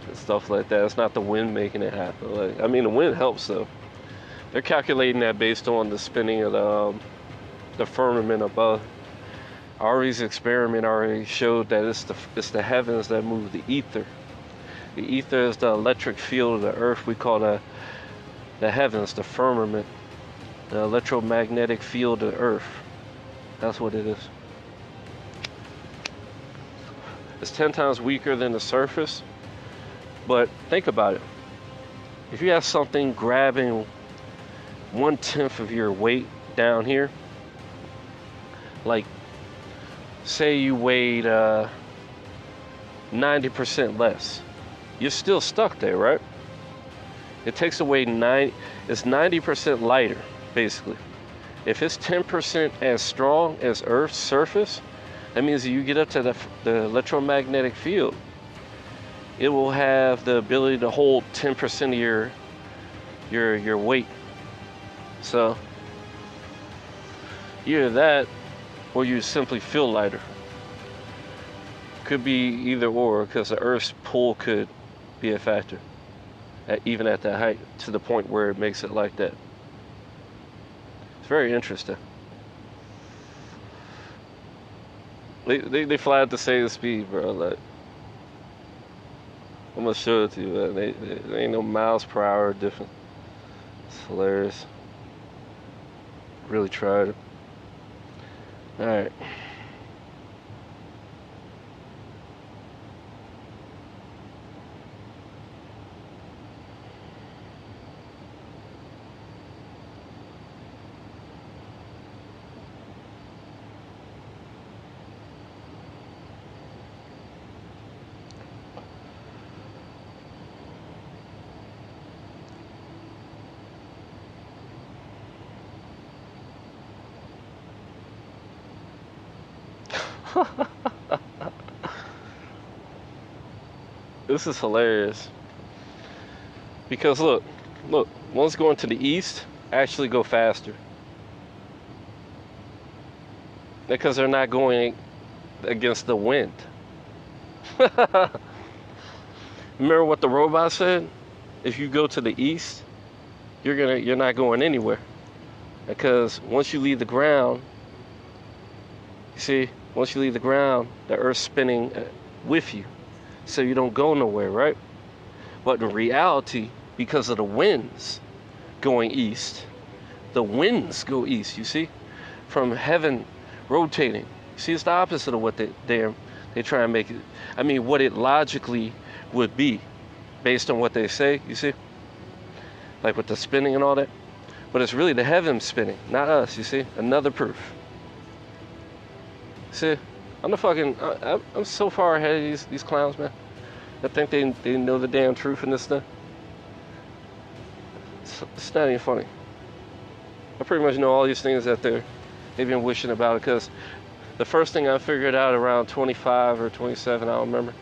and stuff like that. It's not the wind making it happen. Like, I mean, the wind helps though. They're calculating that based on the spinning of the firmament above. Ari's experiment already showed that it's the heavens that move the ether. The ether is the electric field of the earth. We call the heavens, the firmament, the electromagnetic field of the earth. That's what it is. It's 10 times weaker than the surface. But think about it. If you have something grabbing 1/10 of your weight down here, like say you weighed 90% less, you're still stuck there, right? It takes away it's 90% lighter, basically. If it's 10% as strong as Earth's surface, that means that you get up to the electromagnetic field, it will have the ability to hold 10% of your weight. So either that, or you simply feel lighter. Could be either or, because the Earth's pull could be a factor, even at that height, to the point where it makes it like that. It's very interesting. They fly at the same speed, bro. Like, I'm gonna show it to you, man. There ain't no miles per hour difference. It's hilarious. Really tried it. All right. This is hilarious. Because look, ones going to the east actually go faster. Because they're not going against the wind. Remember what the robot said? If you go to the east, you're not going anywhere. Because once you leave the ground, you see, once you leave the ground, the Earth's spinning with you. So you don't go nowhere, right? But in reality, because of the winds going east, the winds go east, you see? From heaven rotating. See, it's the opposite of what they try and make it. I mean, what it logically would be based on what they say, you see? Like with the spinning and all that. But it's really the heavens spinning, not us, you see? Another proof. See, I'm so far ahead of these clowns, man. I think they know the damn truth in this stuff. It's not even funny. I pretty much know all these things that they've been wishing about it, because the first thing I figured out around 25 or 27, I don't remember.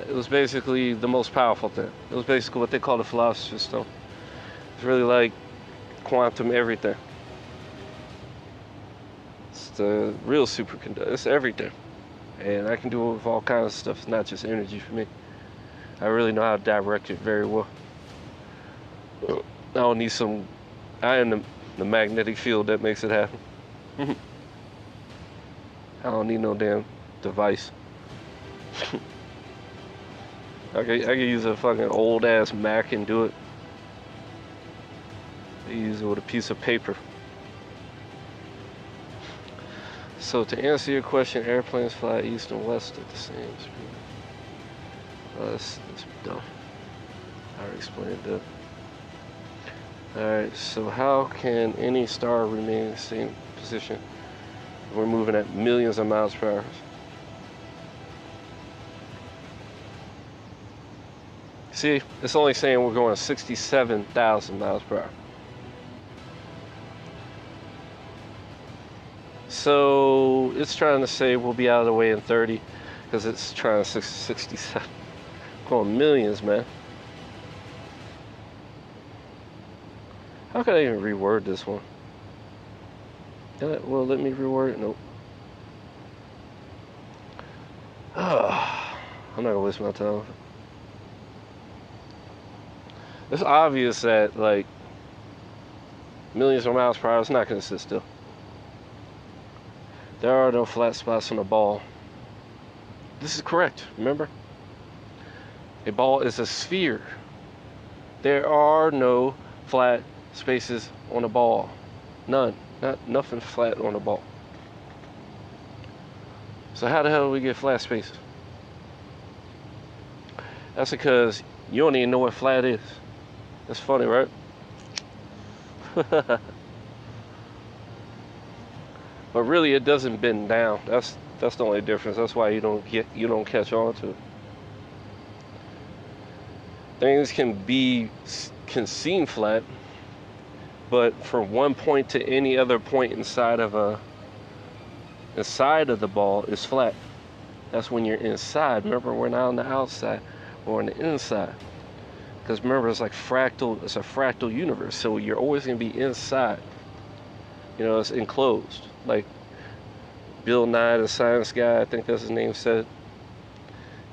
It was basically the most powerful thing. It was basically what they call the philosopher's stone. It's really like quantum everything. It's the real superconductor. It's everything. And I can do it with all kinds of stuff. It's not just energy for me. I really know how to direct it very well. I don't need I am the magnetic field that makes it happen. I don't need no damn device. I could use a fucking old ass Mac and do it. I use it with a piece of paper. So to answer your question, airplanes fly east and west at the same speed. That's dumb. I already explained that. Alright, so how can any star remain in the same position? We're moving at millions of miles per hour. See, it's only saying we're going 67,000 miles per hour. So it's trying to say we'll be out of the way in 30, because it's trying to 67. Going millions, man. How could I even reword this one? Well, let me reword it. Nope. I'm not gonna waste my time. It's obvious that, like, millions of miles per hour is not gonna sit still. There are no flat spots on a ball. This is correct, remember? A ball is a sphere. There are no flat spaces on a ball. None. Nothing flat on a ball. So how the hell do we get flat spaces? That's because you don't even know what flat is. That's funny, right? But really, it doesn't bend down. That's the only difference. That's why you don't catch on to it. Things can seem flat, but from one point to any other point inside of the ball is flat. That's when you're inside. Remember, we're not on the outside, we're on the inside. Because remember, it's like fractal. It's a fractal universe, so you're always gonna be inside. You know, it's enclosed. Like Bill Nye, the science guy, I think that's his name, said.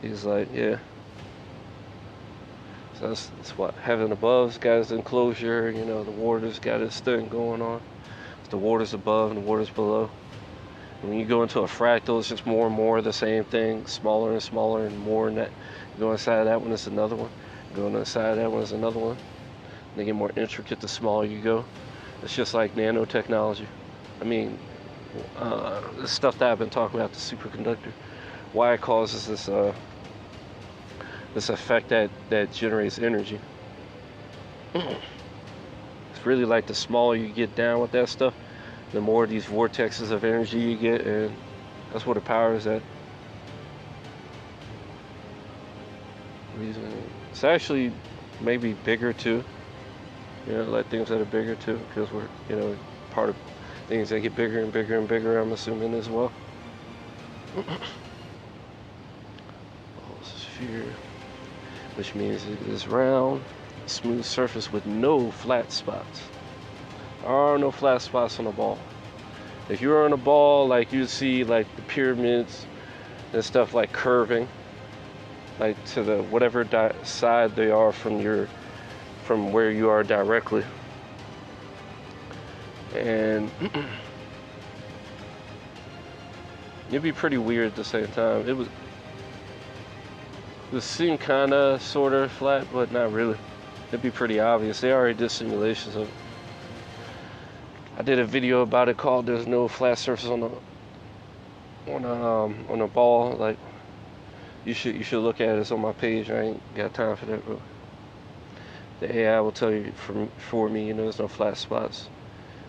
He's like, yeah. So that's what heaven above's got its enclosure. You know, the water's got its thing going on. It's the water's above and the water's below. And when you go into a fractal, it's just more and more of the same thing, smaller and smaller and more. And that you go inside of that one, it's another one. You go inside of that one, it's another one. And they get more intricate the smaller you go. It's just like nanotechnology. I mean, the stuff that I've been talking about, the superconductor, why it causes this effect that generates energy. It's really like the smaller you get down with that stuff, the more of these vortexes of energy you get, and that's where the power is at. It's actually maybe bigger too. You know, like things that are bigger too, because we're, you know, part of things that get bigger and bigger and bigger, I'm assuming as well. Sphere, which means it is round, smooth surface with no flat spots. There are no flat spots on the ball. If you were on a ball, like you'd see like the pyramids and stuff like curving, like to the whatever side they are from where you are directly. And it'd be pretty weird at the same time. It seemed kind of sort of flat, but not really. It'd be pretty obvious. They already did simulations of it. I did a video about it called "There's No Flat Surface on a Ball." Like, you should look at it. It's on my page. I ain't got time for that, but the AI will tell you for me, you know, there's no flat spots.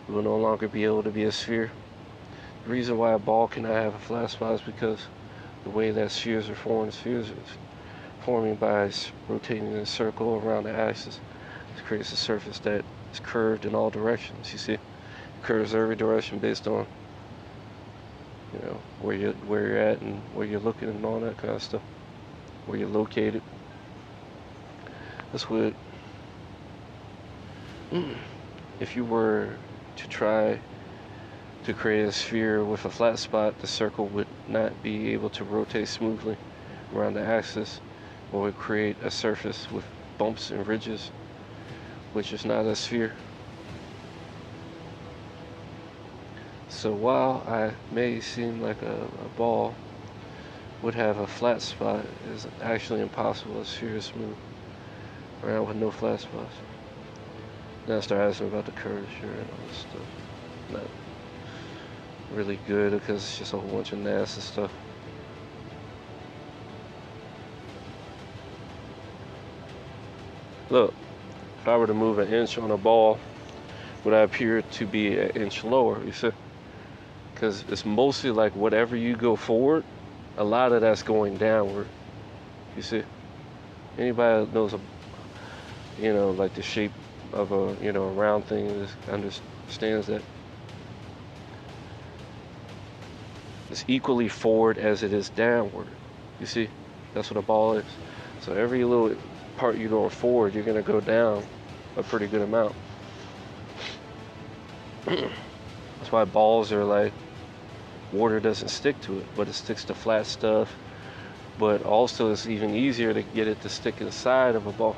It will no longer be able to be a sphere. The reason why a ball cannot have a flat spot is because the way that spheres are formed. Spheres are forming by rotating in a circle around the axis. It creates a surface that is curved in all directions. You see, it curves every direction based on, you know, where you're at and where you're looking and all that kind of stuff, where you're located. That's what. If you were to try to create a sphere with a flat spot, the circle would not be able to rotate smoothly around the axis, or would create a surface with bumps and ridges, which is not a sphere. So while I may seem like a ball would have a flat spot, it is actually impossible. A sphere is smooth around with no flat spots. Now I start asking about the curvature and all this stuff. Not really good because it's just a whole bunch of NASA stuff. Look, if I were to move an inch on a ball, would I appear to be an inch lower? You see? Because it's mostly like whatever you go forward, a lot of that's going downward. You see? Anybody that knows, you know, like the shape of a, you know, a round thing understands that it's equally forward as it is downward. You see? That's what a ball is. So every little part you're going forward, you're going to go down a pretty good amount. That's why balls are like, water doesn't stick to it, but it sticks to flat stuff. But also it's even easier to get it to stick inside of a ball.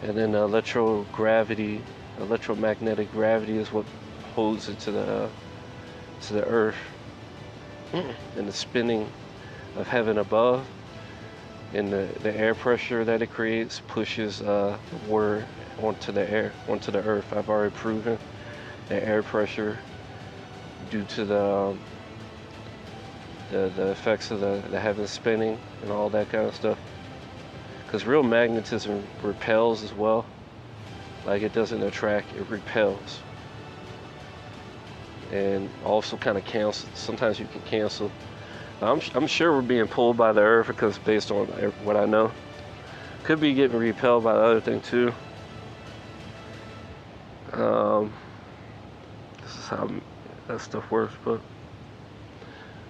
And then electromagnetic gravity is what holds it to the earth. And the spinning of heaven above and the air pressure that it creates pushes water onto the earth. I've already proven the air pressure due to the the effects of the heavens spinning and all that kind of stuff. Because real magnetism repels as well. Like it doesn't attract, it repels. And also kind of cancel. Sometimes you can cancel. I'm sure we're being pulled by the earth because based on what I know. Could be getting repelled by the other thing too. This is how that stuff works, but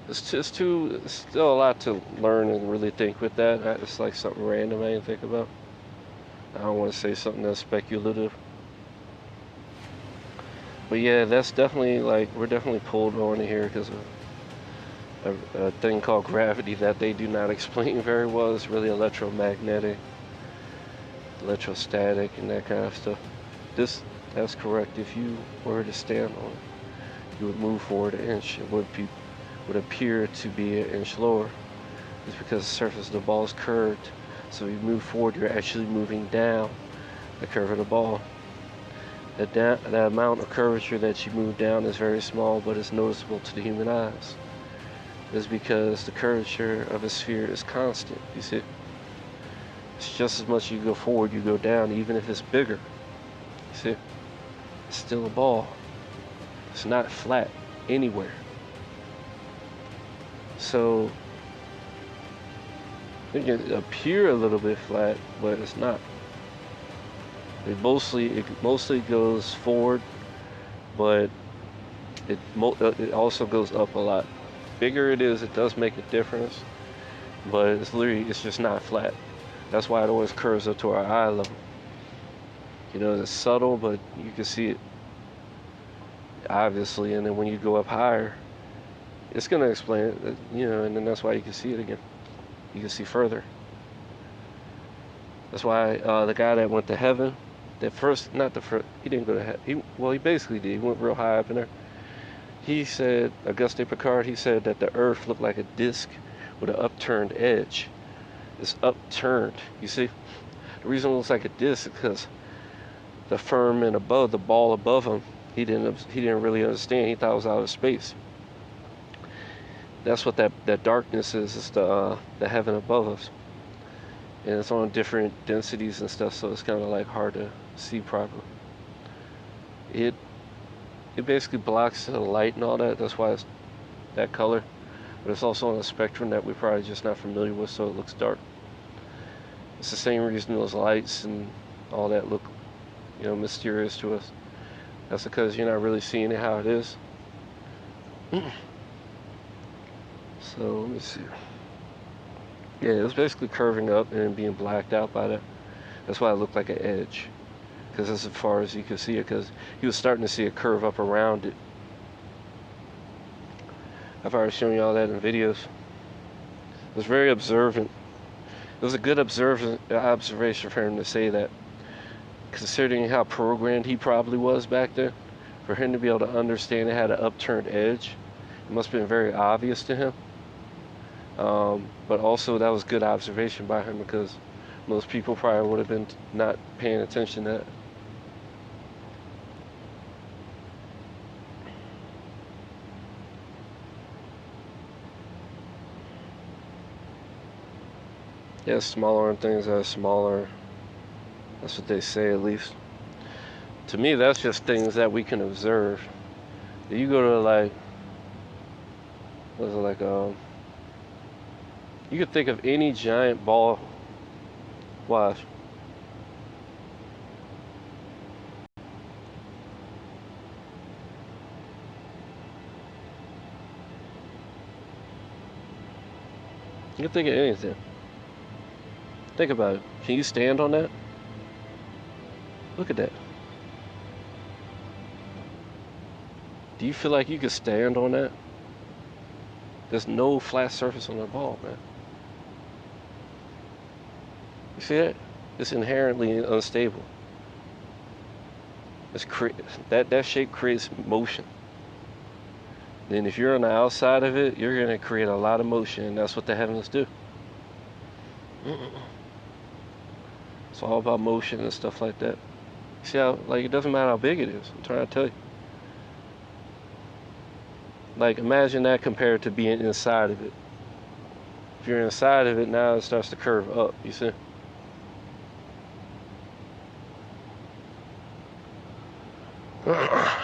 it's still a lot to learn and really think with that. It's like something random I didn't think about. I don't want to say something that's speculative. But yeah, that's definitely like, we're definitely pulled on here because of a thing called gravity that they do not explain very well. It's really electromagnetic, electrostatic, and that kind of stuff. That's correct. If you were to stand on it, you would move forward an inch. It would appear to be an inch lower. It's because the surface of the ball is curved. So if you move forward, you're actually moving down the curve of the ball. The amount of curvature that you move down is very small, but it's noticeable to the human eyes. It's because the curvature of a sphere is constant. You see, it's just as much you go forward, you go down, even if it's bigger. You see, it's still a ball. It's not flat anywhere. So it can appear a little bit flat, but it's not. It mostly goes forward, but it also goes up a lot. Bigger it is, it does make a difference, but it's just not flat. That's why it always curves up to our eye level. You know, it's subtle, but you can see it obviously, and then when you go up higher, it's gonna explain it, you know, and then that's why you can see it again. You can see further. That's why the guy that went to heaven, he didn't go to heaven. He basically did. He went real high up in there. He said, Auguste Piccard, he said that the earth looked like a disc with an upturned edge. It's upturned, you see? The reason it looks like a disc is because the firmament above, the ball above him, he didn't really understand. He thought it was out of space. That's what that darkness is. It's the heaven above us. And it's on different densities and stuff, so it's kind of like hard to see properly. It basically blocks the light and all that. That's why it's that color. But it's also on a spectrum that we're probably just not familiar with, so it looks dark. It's the same reason those lights and all that look, you know, mysterious to us. That's because you're not really seeing it how it is. So let me see. Yeah, it was basically curving up and being blacked out by that. That's why it looked like an edge. Because that's as far as you could see it, because he was starting to see it curve up around it. I've already shown you all that in videos. It was very observant. It was a good observation for him to say that, considering how programmed he probably was back then. For him to be able to understand it had an upturned edge, it must have been very obvious to him. But also that was good observation by him, because most people probably would have been not paying attention to that. Yeah, smaller on things that are smaller. That's what they say, at least. To me, that's just things that we can observe. If you go to like, what is it, like, you could think of any giant ball. Watch. You can think of anything. Think about it. Can you stand on that? Look at that. Do you feel like you could stand on that? There's no flat surface on the ball, man. You see that? It's inherently unstable. That shape creates motion. Then if you're on the outside of it, you're going to create a lot of motion, and that's what the heavens do. It's all about motion and stuff like that. See how, like, it doesn't matter how big it is. I'm trying to tell you. Like, imagine that compared to being inside of it. If you're inside of it, now it starts to curve up, you see? I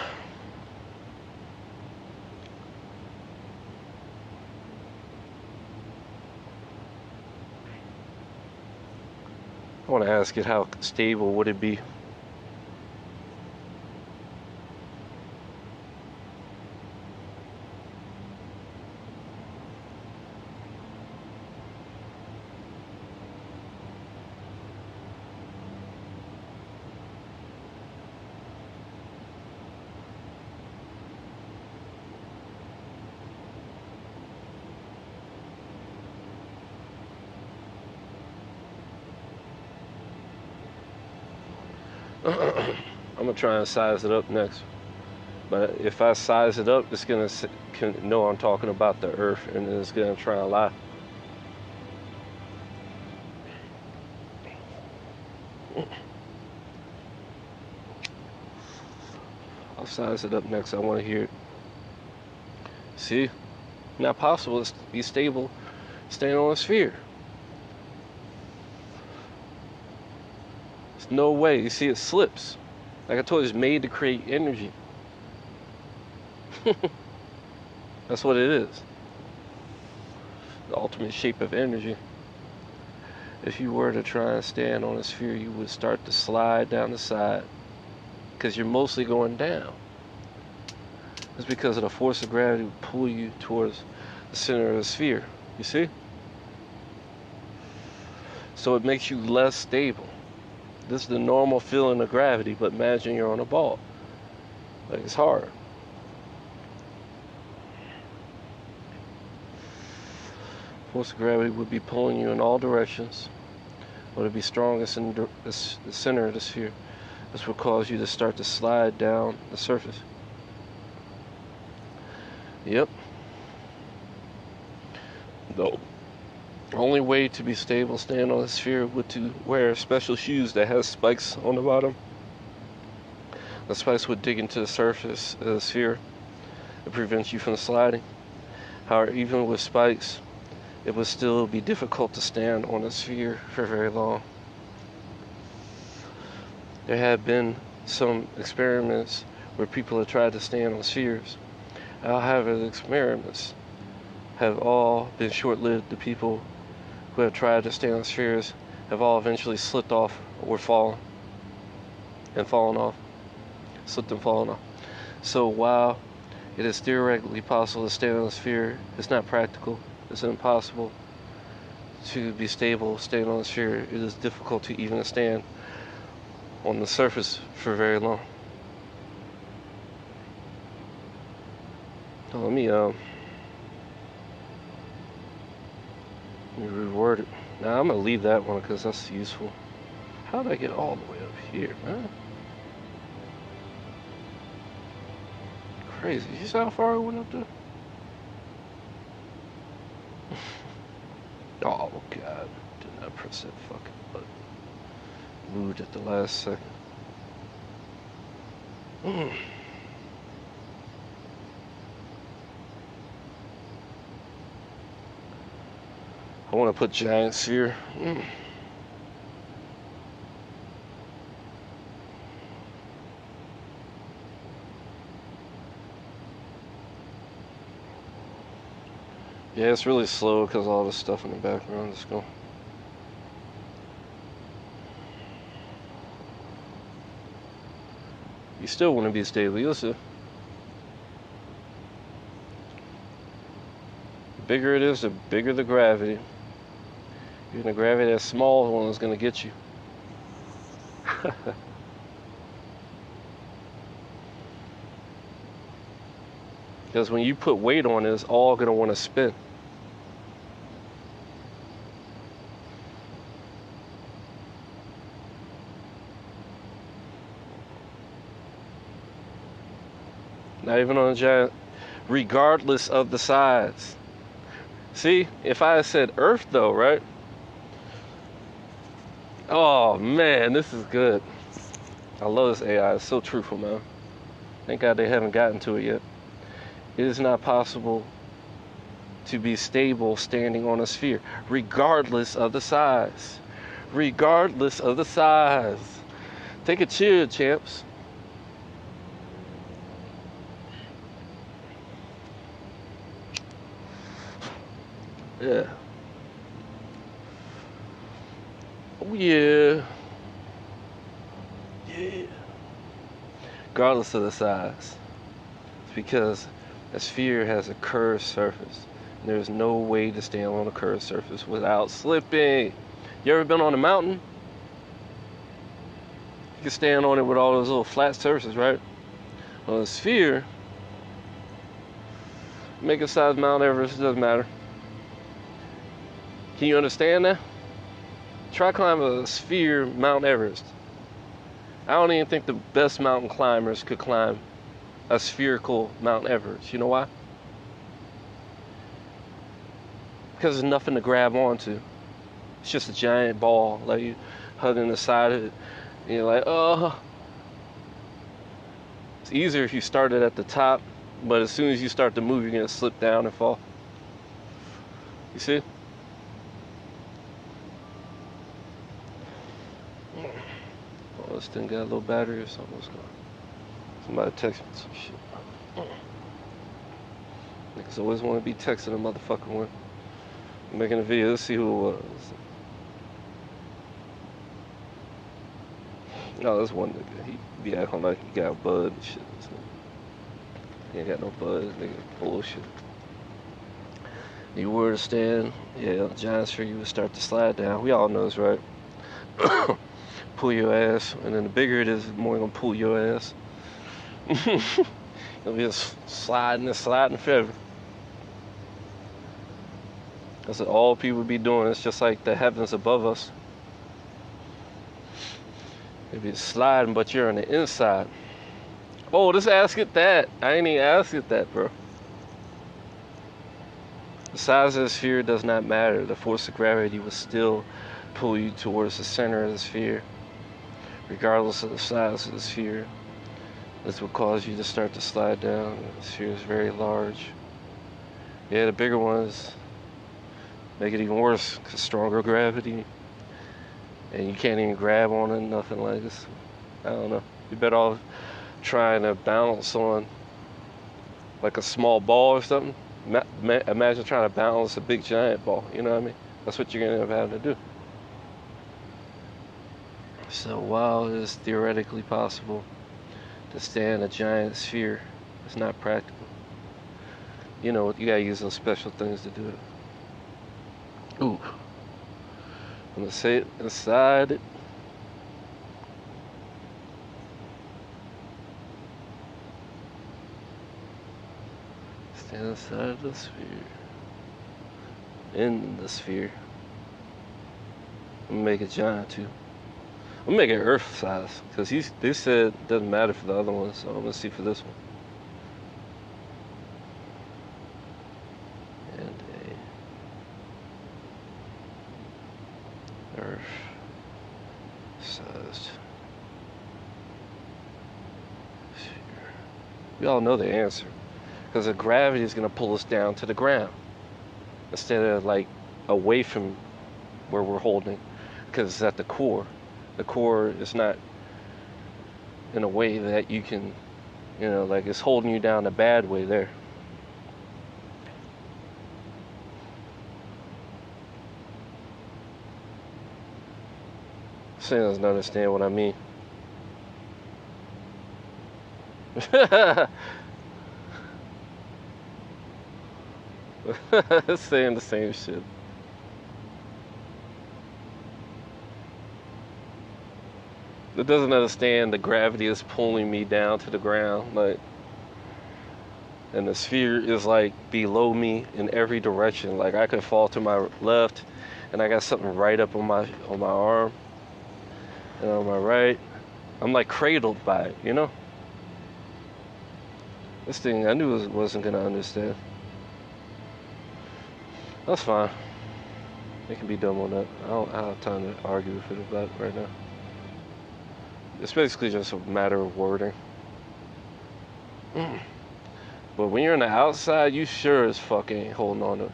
want to ask it, how stable would it be? I'm gonna try and size it up next. But if I size it up, it's gonna know I'm talking about the Earth, and it's gonna try and lie. I'll size it up next. I want to hear it. See, not possible to be stable staying on a sphere. There's no way. You see, it slips. Like I told you, it's made to create energy. That's what it is. The ultimate shape of energy. If you were to try and stand on a sphere, you would start to slide down the side because you're mostly going down. It's because of the force of gravity would pull you towards the center of the sphere. You see? So it makes you less stable. This is the normal feeling of gravity, but imagine you're on a ball. Like, it's hard. Force of gravity would be pulling you in all directions, but it'd be strongest in the center of the sphere. This would cause you to start to slide down the surface. Yep. The only way to be stable staying on the sphere would to wear special shoes that has spikes on the bottom. The spikes would dig into the surface of the sphere. It prevents you from sliding. However, even with spikes, it would still be difficult to stand on a sphere for very long. There have been some experiments where people have tried to stand on spheres. However, the experiments have all been short-lived. The people who have tried to stand on spheres have all eventually slipped off or fallen off. Slipped and fallen off. So while it is theoretically possible to stand on a sphere, it's not practical. It's impossible to be stable staying on a sphere. It is difficult to even stand on the surface for very long. So let me reword it. Now I'm gonna leave that one because that's useful. How did I get all the way up here, man? Crazy. You see how far I went up there? Oh god, did not press that fucking button. Moved at the last second. I want to put giants here. Yeah, it's really slow because all this stuff in the background. Let's go. You still want to be stable. You'll see. The bigger it is, the bigger the gravity. Even the gravity that's small one is going to get you. Because when you put weight on it, it's all going to want to spin. Not even on a giant, regardless of the size. See, if I had said Earth though, right? Oh man, this is good. I love this AI. It's so truthful, man. Thank God they haven't gotten to it yet. It is not possible to be stable standing on a sphere, regardless of the size. Regardless of the size. Take a chill, champs. Yeah. Oh, yeah. Yeah. Regardless of the size. It's because a sphere has a curved surface. And there's no way to stand on a curved surface without slipping. You ever been on a mountain? You can stand on it with all those little flat surfaces, right? On a sphere, make a size Mount Everest, it doesn't matter. Can you understand that? Try climbing a sphere Mount Everest. I don't even think the best mountain climbers could climb a spherical Mount Everest. You know why? Because there's nothing to grab onto. It's just a giant ball, like you hugging the side of it. And you're like, oh. It's easier if you started at the top, but as soon as you start to move, you're going to slip down and fall. You see? Oh, this thing got a little battery or something. What's going on? Somebody text me some shit. Niggas always want to be texting a motherfucker when I'm making a video. Let's see who it was. No, this one nigga. He be acting like he got bud and shit. He ain't got no bud. Nigga bullshit. You were to stand, yeah, giants for you would start to slide down. We all know this, right? Pull your ass, and then the bigger it is, the more you're gonna pull your ass. It'll be just sliding and sliding forever. That's what all people be doing. It's just like the heavens above us. They be sliding, but you're on the inside. Oh, just ask it that. I ain't even ask it that, bro. The size of the sphere does not matter. The force of gravity will still pull you towards the center of the sphere, regardless of the size of the sphere. This will cause you to start to slide down. The sphere is very large. Yeah, the bigger ones make it even worse because stronger gravity, and you can't even grab on it, nothing like this. I don't know. You better off trying to balance on like a small ball or something. Imagine trying to balance a big giant ball. You know what I mean? That's what you're gonna end up having to do. So while it is theoretically possible to stand a giant sphere, it's not practical. You know, you gotta use those special things to do it. Ooh. I'm gonna say it inside it. Stand inside the sphere. In the sphere. I'm gonna make it giant too. I'm gonna make it Earth size because they said it doesn't matter for the other ones, so I'm gonna see for this one. And a Earth sized sphere. We all know the answer because the gravity is gonna pull us down to the ground instead of like away from where we're holding, because it's at the core. The core is not in a way that you can, you know, like it's holding you down a bad way there. Sam doesn't understand what I mean. Saying the same shit. It doesn't understand the gravity is pulling me down to the ground, like, and the sphere is like below me in every direction. Like I could fall to my left, and I got something right up on my arm, and on my right, I'm like cradled by it, you know. This thing I knew wasn't gonna understand. That's fine. They can be dumb on that. I don't have time to argue with it about it right now. It's basically just a matter of wording. But when you're on the outside, you sure as fuck ain't holding on to it.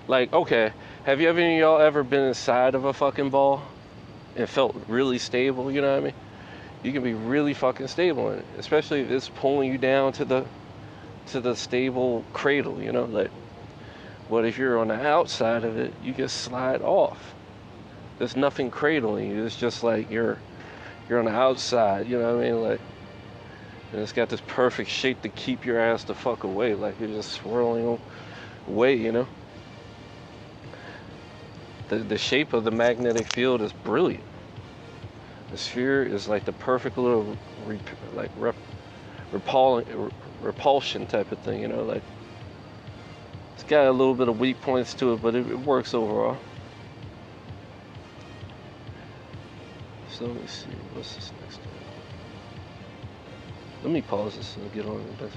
Like, okay, have you ever y'all ever been inside of a fucking ball and felt really stable? You know what I mean? You can be really fucking stable in it, especially if it's pulling you down to the stable cradle. You know, like. But if you're on the outside of it, you just slide off. There's nothing cradling you. It's just like you're on the outside. You know what I mean? Like, and it's got this perfect shape to keep your ass the fuck away. Like you're just swirling away. You know. The shape of the magnetic field is brilliant. The sphere is like the perfect little repulsion type of thing. You know, like. It's got a little bit of weak points to it, but it works overall. So let me see, what's this next one? Let me pause this and get on with this.